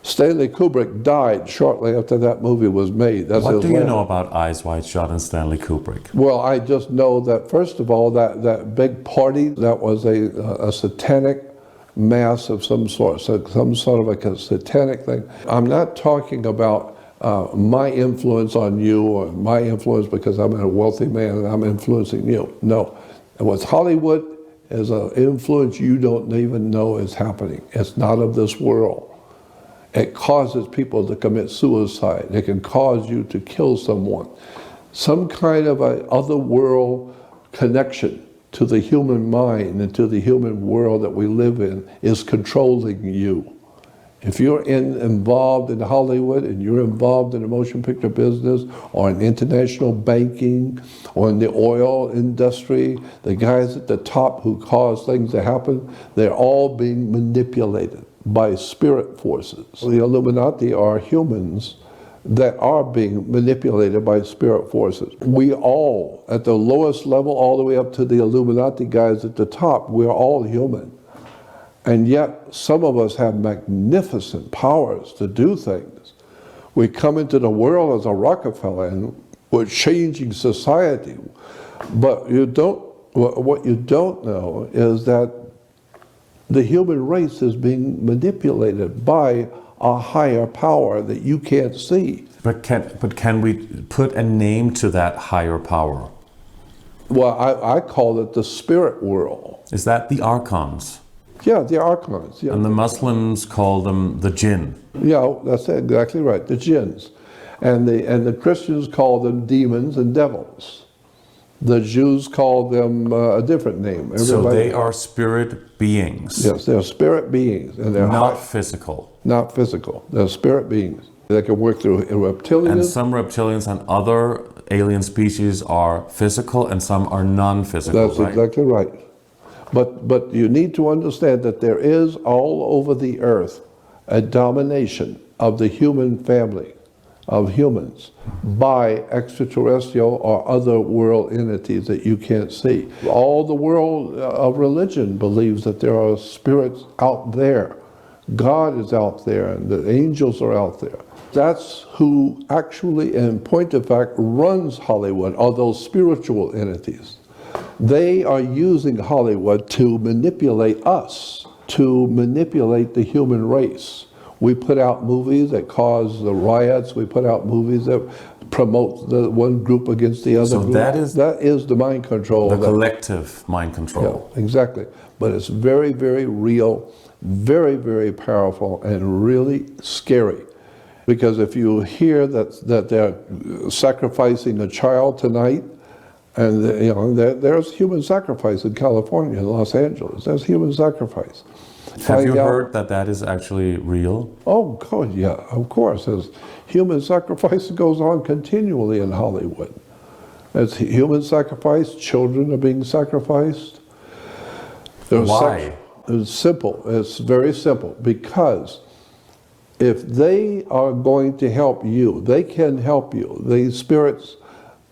Stanley Kubrick died shortly after that movie was made. That's What his do you last. know about Eyes Wide Shut and Stanley Kubrick? Well, I just know that, first of all, that big party, that was a satanic mass of some sort, so some sort of a satanic thing. I'm not talking about my influence on you, or my influence because I'm a wealthy man and I'm influencing you. No. And what's Hollywood is an influence you don't even know is happening. It's not of this world. It causes people to commit suicide. It can cause you to kill someone. Some kind of a other world connection to the human mind and to the human world that we live in is controlling you. If you're involved in Hollywood and you're involved in the motion picture business or in international banking or in the oil industry, the guys at the top who cause things to happen, they're all being manipulated by spirit forces. The Illuminati are humans that are being manipulated by spirit forces. We all, at the lowest level, all the way up to the Illuminati guys at the top, we're all human. And yet, some of us have magnificent powers to do things. We come into the world as a Rockefeller and we're changing society. But what you don't know is that the human race is being manipulated by a higher power that you can't see. But can we put a name to that higher power? Well, I call it the spirit world. Is that the archons? Yeah, the archons. Yeah. And the Muslims call them the jinn. Yeah, that's exactly right, the jinns. And the Christians call them demons and devils. The Jews call them a different name. So they are spirit beings. Yes, they're spirit beings. And they're not physical. Not physical. They're spirit beings. They can work through reptilians. And some reptilians and other alien species are physical and some are non-physical. That's exactly right. But you need to understand that there is all over the earth a domination of the human family, of humans, by extraterrestrial or other world entities that you can't see. All the world of religion believes that there are spirits out there. God is out there and the angels are out there. That's who actually, in point of fact, runs Hollywood, are those spiritual entities. They are using Hollywood to manipulate us, to manipulate the human race. We put out movies that cause the riots. We put out movies that promote the one group against the other group. That is the mind control. The collective mind control. Yeah, exactly. But it's very, very real, very, very powerful, and really scary. Because if you hear that they're sacrificing a child tonight, and there's human sacrifice in California, in Los Angeles. There's human sacrifice. Have you heard that is actually real? Oh, God, yeah, of course. There's human sacrifice that goes on continually in Hollywood. There's human sacrifice. Children are being sacrificed. Why? It's simple. It's very simple. Because if they are going to help you, they can help you. These spirits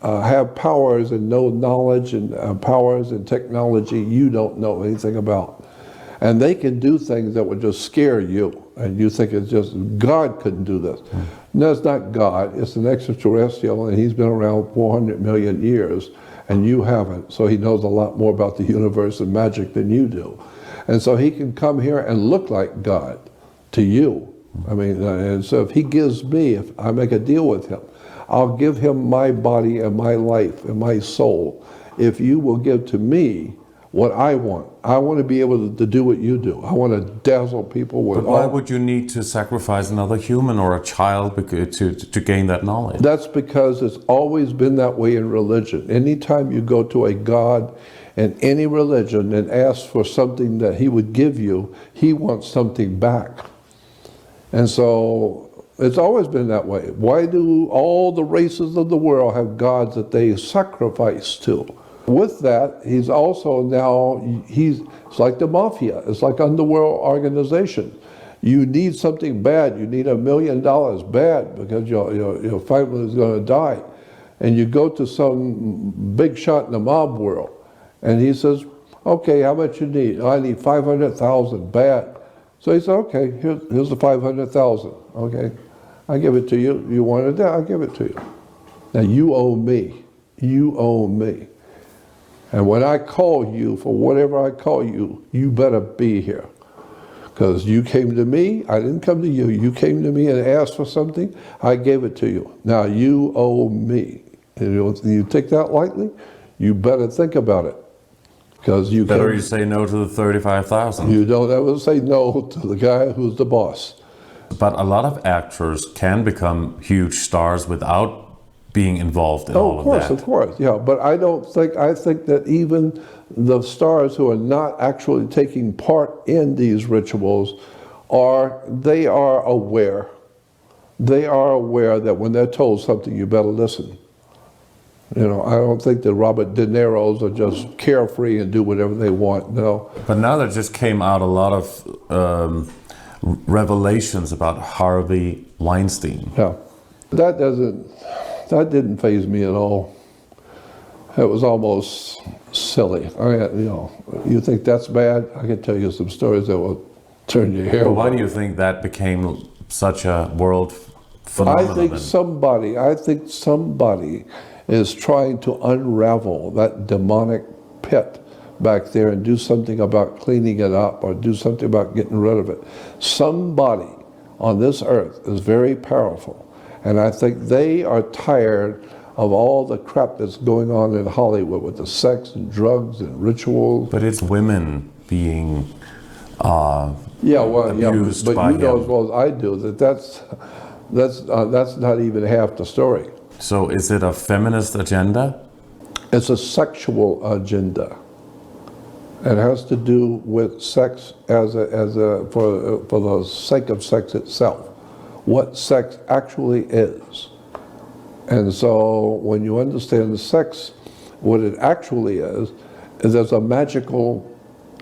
have powers and know knowledge and powers and technology you don't know anything about. And they can do things that would just scare you. And you think it's just, God couldn't do this. No, it's not God. It's an extraterrestrial, and he's been around 400 million years, and you haven't. So he knows a lot more about the universe and magic than you do. And so he can come here and look like God to you. I mean, and so if he gives me, if I make a deal with him, I'll give him my body and my life and my soul if you will give to me what I want. I want to be able to do what you do. I want to dazzle people with. But why would you need to sacrifice another human or a child to gain that knowledge? That's because it's always been that way in religion. Anytime you go to a God in any religion and ask for something that he would give you, he wants something back. And so it's always been that way. Why do all the races of the world have gods that they sacrifice to? With that, he's also now, it's like the mafia. It's like underworld organization. You need something bad. You need $1 million bad because your family is going to die. And you go to some big shot in the mob world. And he says, okay, how much you need? I need 500,000 bad. So he said, okay, here's the 500,000. Okay, I give it to you. You want it? I'll give it to you. Now you owe me. You owe me. And when I call you for whatever I call you, you better be here. Because you came to me, I didn't come to you. You came to me and asked for something, I gave it to you. Now you owe me. And you take that lightly, you better think about it. Because you Better you say no to the 35,000. You don't ever say no to the guy who's the boss. But a lot of actors can become huge stars without being involved in all of that. Of course, yeah. But I think that even the stars who are not actually taking part in these rituals they are aware. They are aware that when they're told something, you better listen. You know, I don't think that Robert De Niro's are just carefree and do whatever they want, no. But now there just came out a lot of revelations about Harvey Weinstein. Yeah, that didn't faze me at all. It was almost silly. You think that's bad? I can tell you some stories that will turn your hair. Well, why do you think that became such a world phenomenon? I think somebody is trying to unravel that demonic pit back there and do something about cleaning it up or do something about getting rid of it. Somebody on this earth is very powerful, and I think they are tired of all the crap that's going on in Hollywood with the sex and drugs and rituals. But it's women being abused but by you know him. as well as I do that's not even half the story. So is it a feminist agenda? It's a sexual agenda. It has to do with sex for the sake of sex itself, what sex actually is. And so when you understand the sex, what it actually is there's a magical,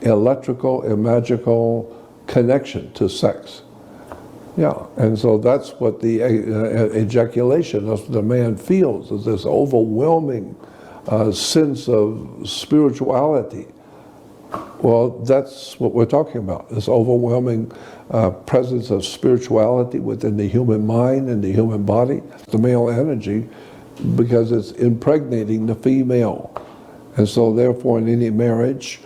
electrical and magical connection to sex. Yeah, and so that's what the ejaculation of the man feels, is this overwhelming sense of spirituality. Well, that's what we're talking about, this overwhelming presence of spirituality within the human mind and the human body, the male energy, because it's impregnating the female. And so therefore in any marriage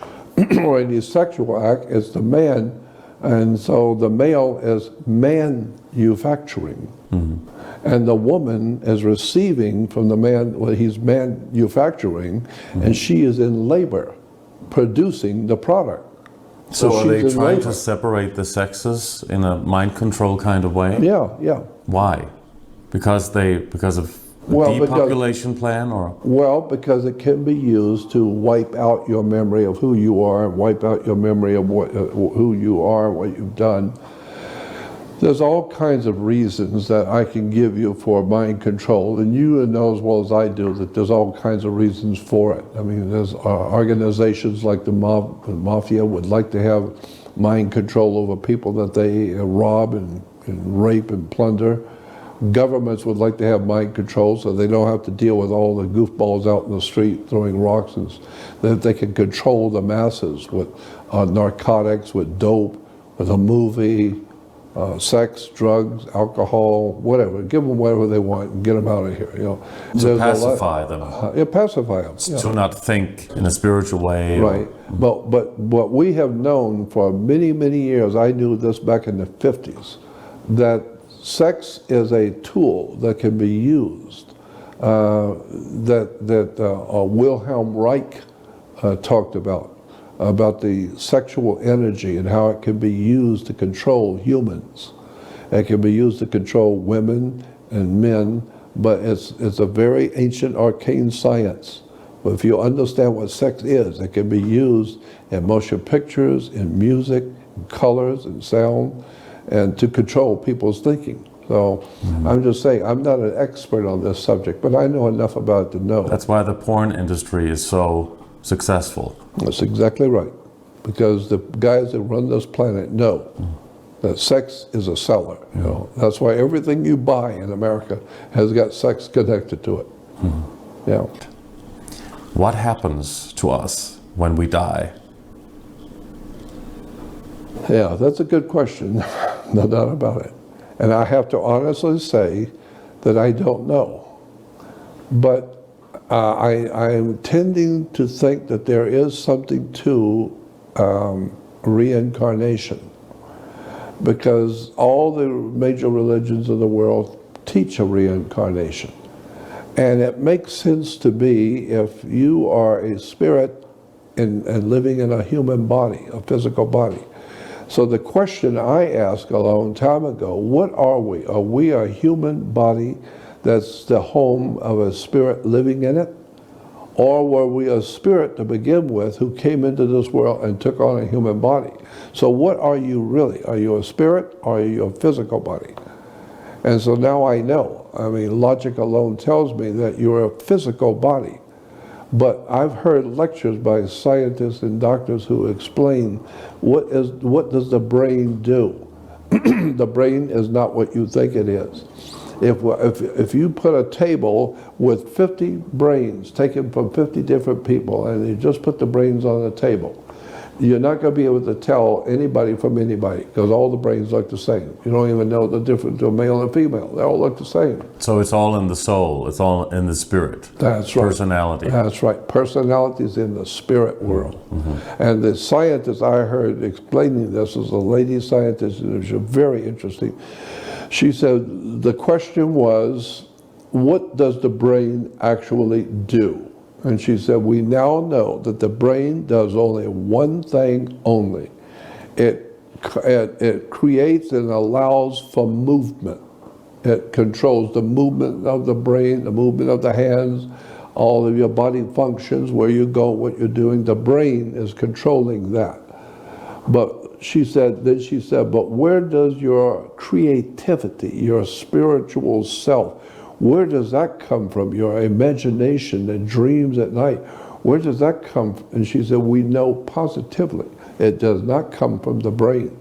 or any sexual act, it's the man. And so the male is manufacturing, and the woman is receiving from the man what he's manufacturing, and she is in labor, producing the product. So are they she's in trying labor. to separate the sexes in a mind control kind of way? Yeah. Why? Because of the depopulation plan, or? Well, because it can be used to wipe out your memory of who you are and wipe out your memory of who you are, what you've done. There's all kinds of reasons that I can give you for mind control, and you know as well as I do that there's all kinds of reasons for it. I mean, there's organizations like the mafia would like to have mind control over people that they rob and rape and plunder. Governments would like to have mind control so they don't have to deal with all the goofballs out in the street throwing rocks, and that they can control the masses with narcotics, with dope, with a movie, sex, drugs, alcohol, whatever. Give them whatever they want and get them out of here. You know, To pacify them. Pacify them. Yeah. To not think in a spiritual way. Right. But what we have known for many, many years, I knew this back in the 50s, that sex is a tool that can be used, that Wilhelm Reich talked about the sexual energy and how it can be used to control humans. It can be used to control women and men, but it's a very ancient, arcane science. But if you understand what sex is, it can be used in motion pictures, in music, in colors, and sound, and to control people's thinking. So I'm just saying, I'm not an expert on this subject, but I know enough about it to know. That's why the porn industry is so successful. That's exactly right. Because the guys that run this planet know that sex is a seller. You know, that's why everything you buy in America has got sex connected to it. Yeah. What happens to us when we die? Yeah, that's a good question, no doubt about it. And I have to honestly say that I don't know. But I am tending to think that there is something to reincarnation, because all the major religions of the world teach a reincarnation. And it makes sense to me if you are a spirit and living in a human body, a physical body. So the question I asked a long time ago, what are we? Are we a human body that's the home of a spirit living in it? Or were we a spirit to begin with who came into this world and took on a human body? So what are you really? Are you a spirit or are you a physical body? And so now I know. I mean, logic alone tells me that you're a physical body. But I've heard lectures by scientists and doctors who explain what does the brain do? The brain is not what you think it is. If you put a table with 50 brains taken from 50 different people and you just put the brains on the table, you're not going to be able to tell anybody from anybody, because all the brains look the same. You don't even know the difference between male and female. They all look the same. So it's all in the soul. It's all in the spirit. That's right. Personality. That's right. Personality is in the spirit world. Mm-hmm. And the scientist I heard explaining this is a lady scientist, and it was very interesting. She said the question was, what does the brain actually do? And she said, we now know that the brain does only one thing only. It creates and allows for movement. It controls the movement of the brain, the movement of the hands, all of your body functions, where you go, what you're doing. The brain is controlling that. But she said, but where does your creativity, your spiritual self, where does that come from? Your imagination and dreams at night, where does that come from? And she said, we know positively it does not come from the brain.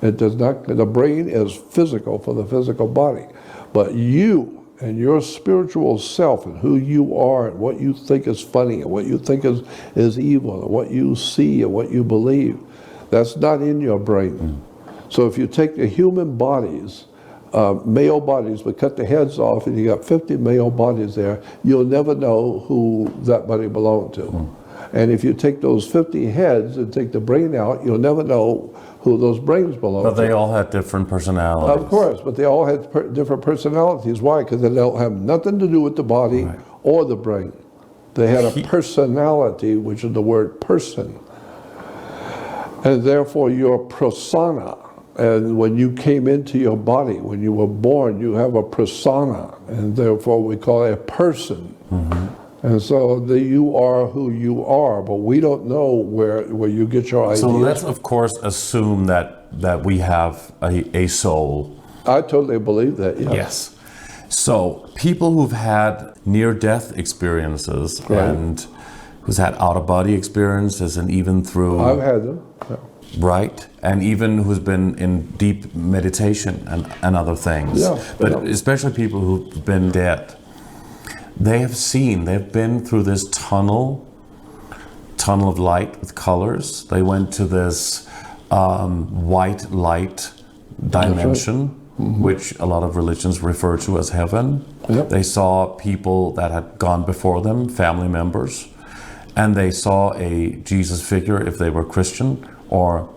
It does not. The brain is physical for the physical body. But you and your spiritual self and who you are and what you think is funny and what you think is evil and what you see and what you believe, that's not in your brain. So if you take the human bodies, male bodies, but cut the heads off and you got 50 male bodies there, you'll never know who that body belonged to. And if you take those 50 heads and take the brain out, you'll never know who those brains belong to. But they all had different personalities. Of course, but they all had different personalities. Why? Because they don't have nothing to do with the body or the brain. They had a personality, which is the word person. And therefore your persona. And when you came into your body, when you were born, you have a persona, and therefore we call it a person. Mm-hmm. And so you are who you are, but we don't know where you get your ideas. So let's, of course, assume that we have a soul. I totally believe that, yes. Yes. So people who've had near-death experiences and who's had out-of-body experiences and even through... I've had them, yeah. Right, and even who's been in deep meditation and other things, but especially people who've been dead, they've been through this tunnel of light with colors. They went to this white light dimension, which a lot of religions refer to as heaven. Yep. They saw people that had gone before them, family members, and they saw a Jesus figure if they were Christian, or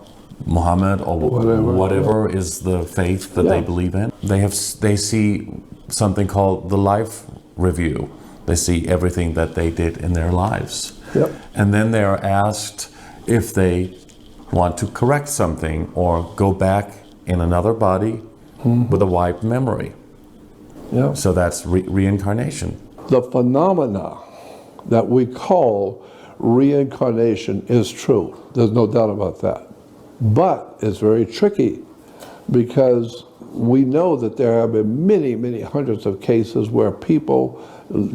Muhammad, or whatever is the faith that they believe in. They see something called the life review. They see everything that they did in their lives. Yep. And then they are asked if they want to correct something or go back in another body with a wiped memory. Yep. So that's reincarnation. The phenomena that we call reincarnation is true. There's no doubt about that. But it's very tricky, because we know that there have been many, many hundreds of cases where people,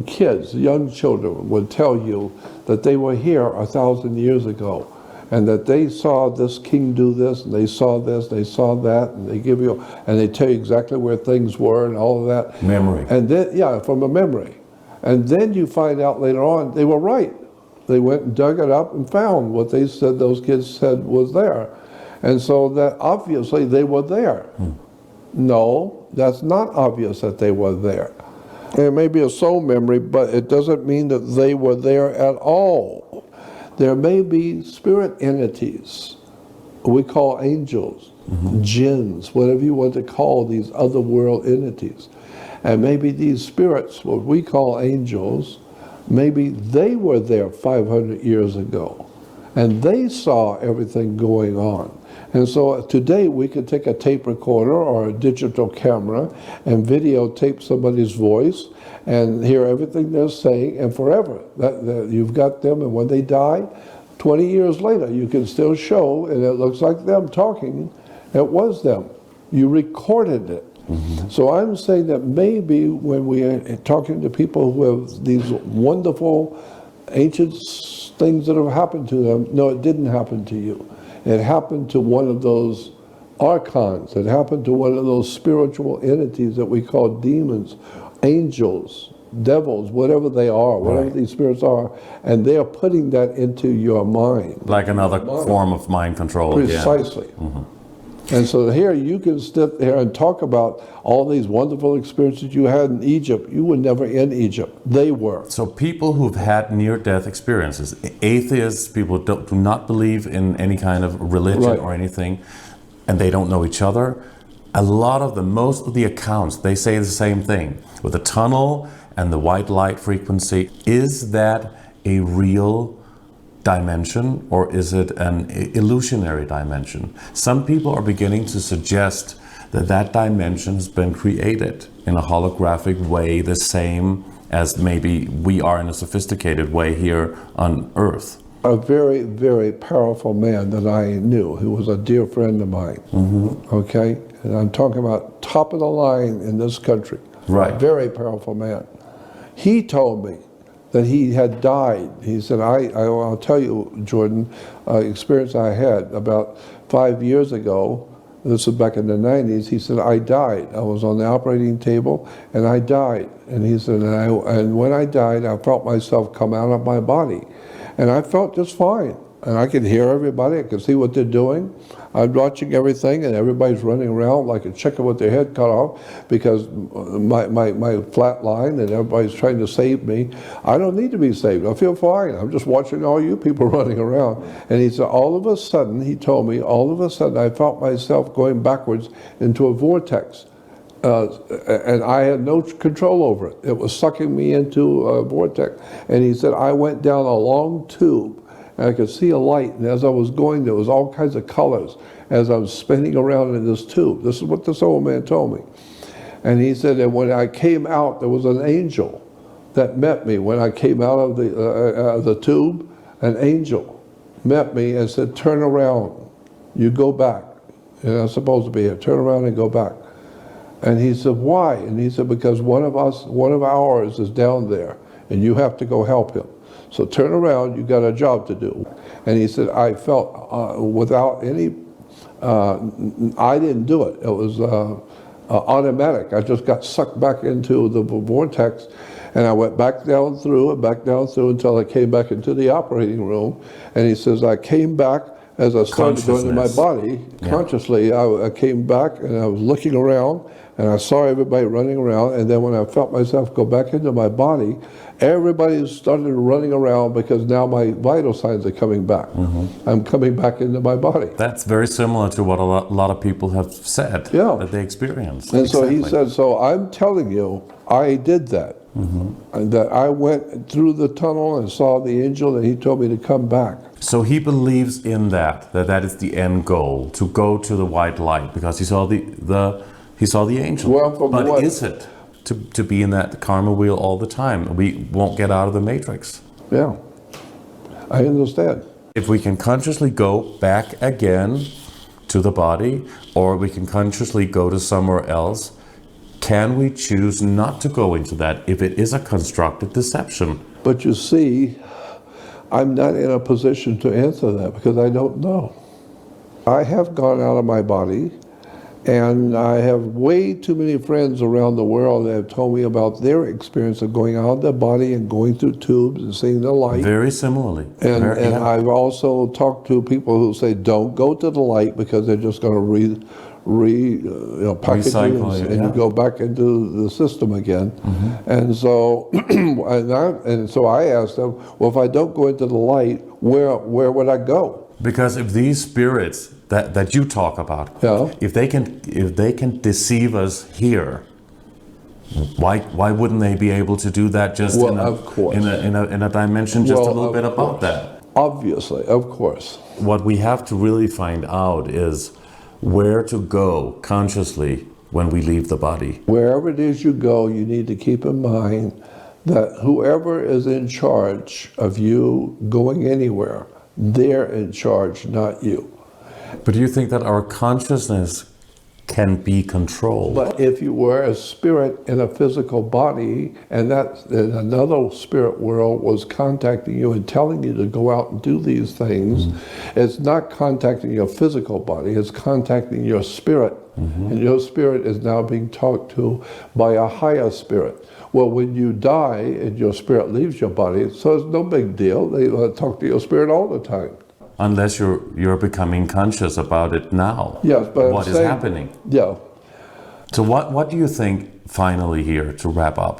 kids, young children, would tell you that they were here 1,000 years ago, and that they saw this king do this, and they saw this, they saw that, and they give you, and they tell you exactly where things were and all of that. Memory. And then, from a memory. And then you find out later on they were right. They went and dug it up and found what they said those kids said was there. And so that obviously they were there. No, that's not obvious that they were there. It may be a soul memory, but it doesn't mean that they were there at all. There may be spirit entities, we call angels, jinns, whatever you want to call these other world entities. And maybe these spirits, what we call angels, maybe they were there 500 years ago, and they saw everything going on. And so today we could take a tape recorder or a digital camera and videotape somebody's voice and hear everything they're saying, and forever. You've got them, and when they die, 20 years later, you can still show, and it looks like them talking. It was them. You recorded it. So I'm saying that maybe when we are talking to people who have these wonderful ancient things that have happened to them, no, it didn't happen to you. It happened to one of those archons. It happened to one of those spiritual entities that we call demons, angels, devils, whatever they are, whatever these spirits are, and they are putting that into your mind. Like another form of mind control. Precisely. And so here you can sit there and talk about all these wonderful experiences you had in Egypt. You were never in Egypt. They were. So people who've had near-death experiences, atheists, people do not believe in any kind of religion or anything, and they don't know each other, a lot of them, most of the accounts, they say the same thing. With the tunnel and the white light frequency, is that a real dimension, or is it an illusionary dimension? Some people are beginning to suggest that that dimension has been created in a holographic way, the same as maybe we are in a sophisticated way here on Earth. A very, very powerful man that I knew, who was a dear friend of mine, okay? And I'm talking about top of the line in this country. Right. A very powerful man. He told me that he had died. He said, I'll tell you, Jordan, experience I had about 5 years ago. This was back in the 90s. He said, I died. I was on the operating table and I died. And he said, and when I died, I felt myself come out of my body. And I felt just fine. And I could hear everybody. I could see what they're doing. I'm watching everything, and everybody's running around like a chicken with their head cut off because my flat line, and everybody's trying to save me. I don't need to be saved. I feel fine. I'm just watching all you people running around. And he said, all of a sudden, he told me, all of a sudden, I felt myself going backwards into a vortex. And I had no control over it. It was sucking me into a vortex. And he said, I went down a long tube. And I could see a light, and as I was going, there was all kinds of colors as I was spinning around in this tube. This is what this old man told me. And he said that when I came out, there was an angel that met me. When I came out of the tube, an angel met me and said, turn around, you go back. You're not supposed to be here. Turn around and go back. And he said, why? And he said, because one of ours is down there, and you have to go help him. So turn around, you got a job to do. And he said, I felt without any, I didn't do it. It was automatic. I just got sucked back into the vortex, and I went back down through until I came back into the operating room. And he says, I came back as I started going to my body, consciously. I came back and I was looking around, and I saw everybody running around, and then when I felt myself go back into my body, everybody started running around because now my vital signs are coming back. I'm coming back into my body. That's very similar to what a lot of people have said that they experienced. And so he said, so I'm telling you, I did that. And that I went through the tunnel and saw the angel, and he told me to come back. So he believes in that is the end goal, to go to the white light, because he saw the angel. Well, but is it to be in that karma wheel all the time? We won't get out of the matrix. Yeah, I understand. If we can consciously go back again to the body, or we can consciously go to somewhere else, can we choose not to go into that if it is a constructed deception? But you see, I'm not in a position to answer that because I don't know. I have gone out of my body, And I have way too many friends around the world that have told me about their experience of going out of their body and going through tubes and seeing the light. Very similarly. And Yeah. I've also talked to people who say, don't go to the light because they're just going to package you Recycle it, and you yeah. go back into the system again. And so, and so I asked them, well, if I don't go into the light, where would I go? Because if these spirits that you talk about, Yeah. if they can deceive us here, why wouldn't they be able to do that just Well, of course. in a dimension just a Well, little of bit above course. that? Obviously, of course. What we have to really find out is where to go consciously when we leave the body. Wherever it is you go, you need to keep in mind that whoever is in charge of you going anywhere, they're in charge, not you. But do you think that our consciousness can be controlled? But if you were a spirit in a physical body, and that in another spirit world was contacting you and telling you to go out and do these things, it's not contacting your physical body, it's contacting your spirit. And your spirit is now being talked to by a higher spirit. Well, when you die and your spirit leaves your body, so it's no big deal. They talk to your spirit all the time. Unless you're becoming conscious about it now. Yes, but what is happening? Yeah. So what do you think, finally here, to wrap up,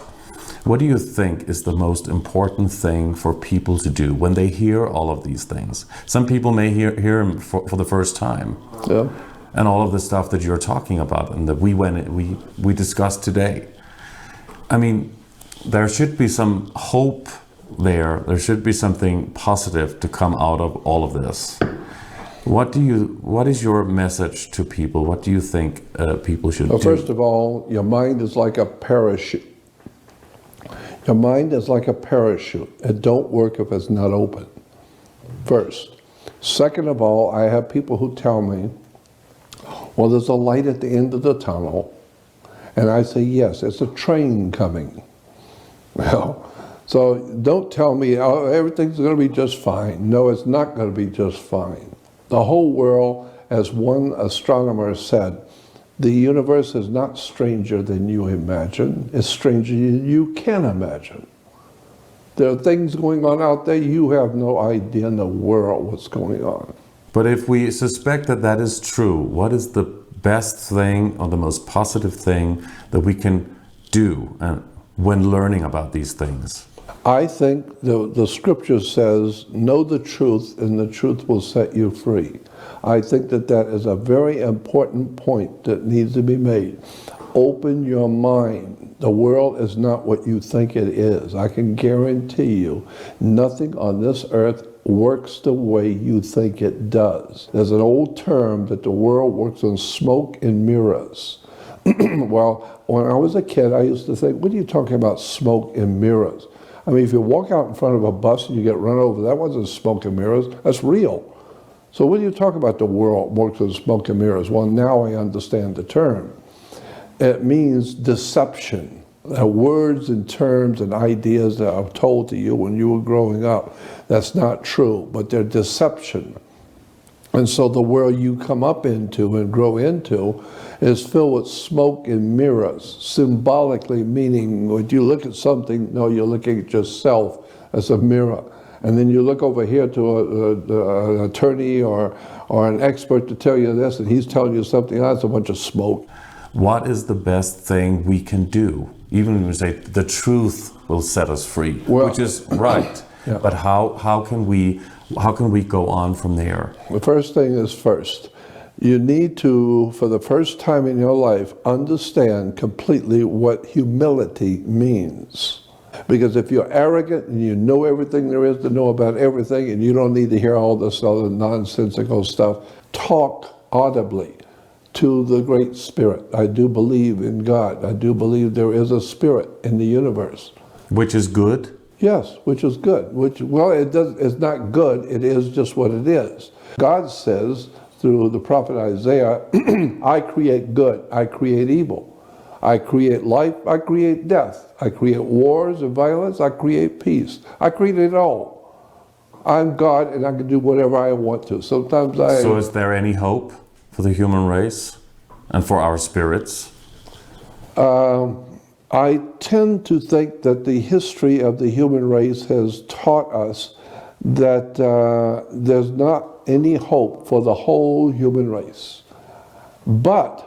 what do you think is the most important thing for people to do when they hear all of these things? Some people may hear them for the first time. Yeah. And all of the stuff that you're talking about and that we discussed today. I mean, there should be some hope there. There should be something positive to come out of all of this. What is your message to people? What do you think people should do? First of all, your mind is like a parachute. Your mind is like a parachute. It don't work if it's not open. First. Second of all, I have people who tell me, well, there's a light at the end of the tunnel. And I say, yes, it's a train coming. Well, so don't tell me, oh, everything's going to be just fine. No, it's not going to be just fine. The whole world, as one astronomer said, the universe is not stranger than you imagine. It's stranger than you can imagine. There are things going on out there you have no idea in the world what's going on. But if we suspect that that is true, what is the best thing or the most positive thing that we can do when learning about these things? I think the scripture says, know the truth and the truth will set you free. I think that that is a very important point that needs to be made. Open your mind. The world is not what you think it is. I can guarantee you, nothing on this earth works the way you think it does. There's an old term that the world works on smoke and mirrors. Well, when I was a kid, I used to think, what are you talking about, smoke and mirrors? I mean, if you walk out in front of a bus and you get run over, that wasn't smoke and mirrors, that's real. So what do you talk about the world works on smoke and mirrors? Well, now I understand the term. It means deception. Words and terms and ideas that are told to you when you were growing up, that's not true, but they're deception. And so the world you come up into and grow into is filled with smoke and mirrors, symbolically meaning when you look at something, no, you're looking at yourself as a mirror. And then you look over here to an attorney or an expert to tell you this, and he's telling you something else, a bunch of smoke. What is the best thing we can do? Even when we say the truth will set us free, Well, which is right. Yeah. But how can we go on from there? The first thing is first. You need to, for the first time in your life, understand completely what humility means. Because if you're arrogant and you know everything there is to know about everything and you don't need to hear all this other nonsensical stuff, talk audibly to the Great Spirit. I do believe in God. I do believe there is a spirit in the universe. Which is good? Yes, which is good. Well, it's not good. It is just what it is. God says through the prophet Isaiah, I create good, I create evil. I create life, I create death. I create wars and violence, I create peace. I create it all. I'm God and I can do whatever I want to. Sometimes So is there any hope for the human race? and for our spirits? I tend to think that the history of the human race has taught us that there's not any hope for the whole human race. But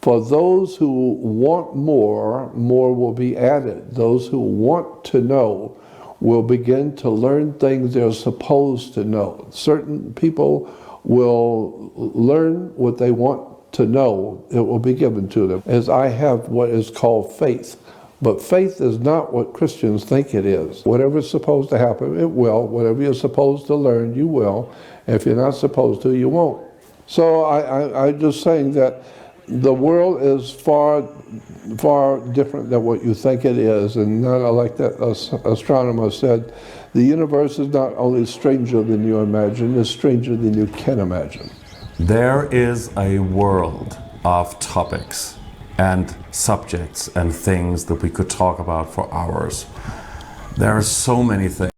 for those who want more, more will be added. Those who want to know will begin to learn things they're supposed to know. Certain people will learn what they want to know. It will be given to them. As I have what is called faith. But faith is not what Christians think it is. Whatever is supposed to happen, it will. Whatever you're supposed to learn, you will. If you're not supposed to, you won't. So I'm just saying that the world is far different than what you think it is. And not like that astronomer said, the universe is not only stranger than you imagine, it's stranger than you can imagine. There is a world of topics and subjects and things that we could talk about for hours. There are so many things.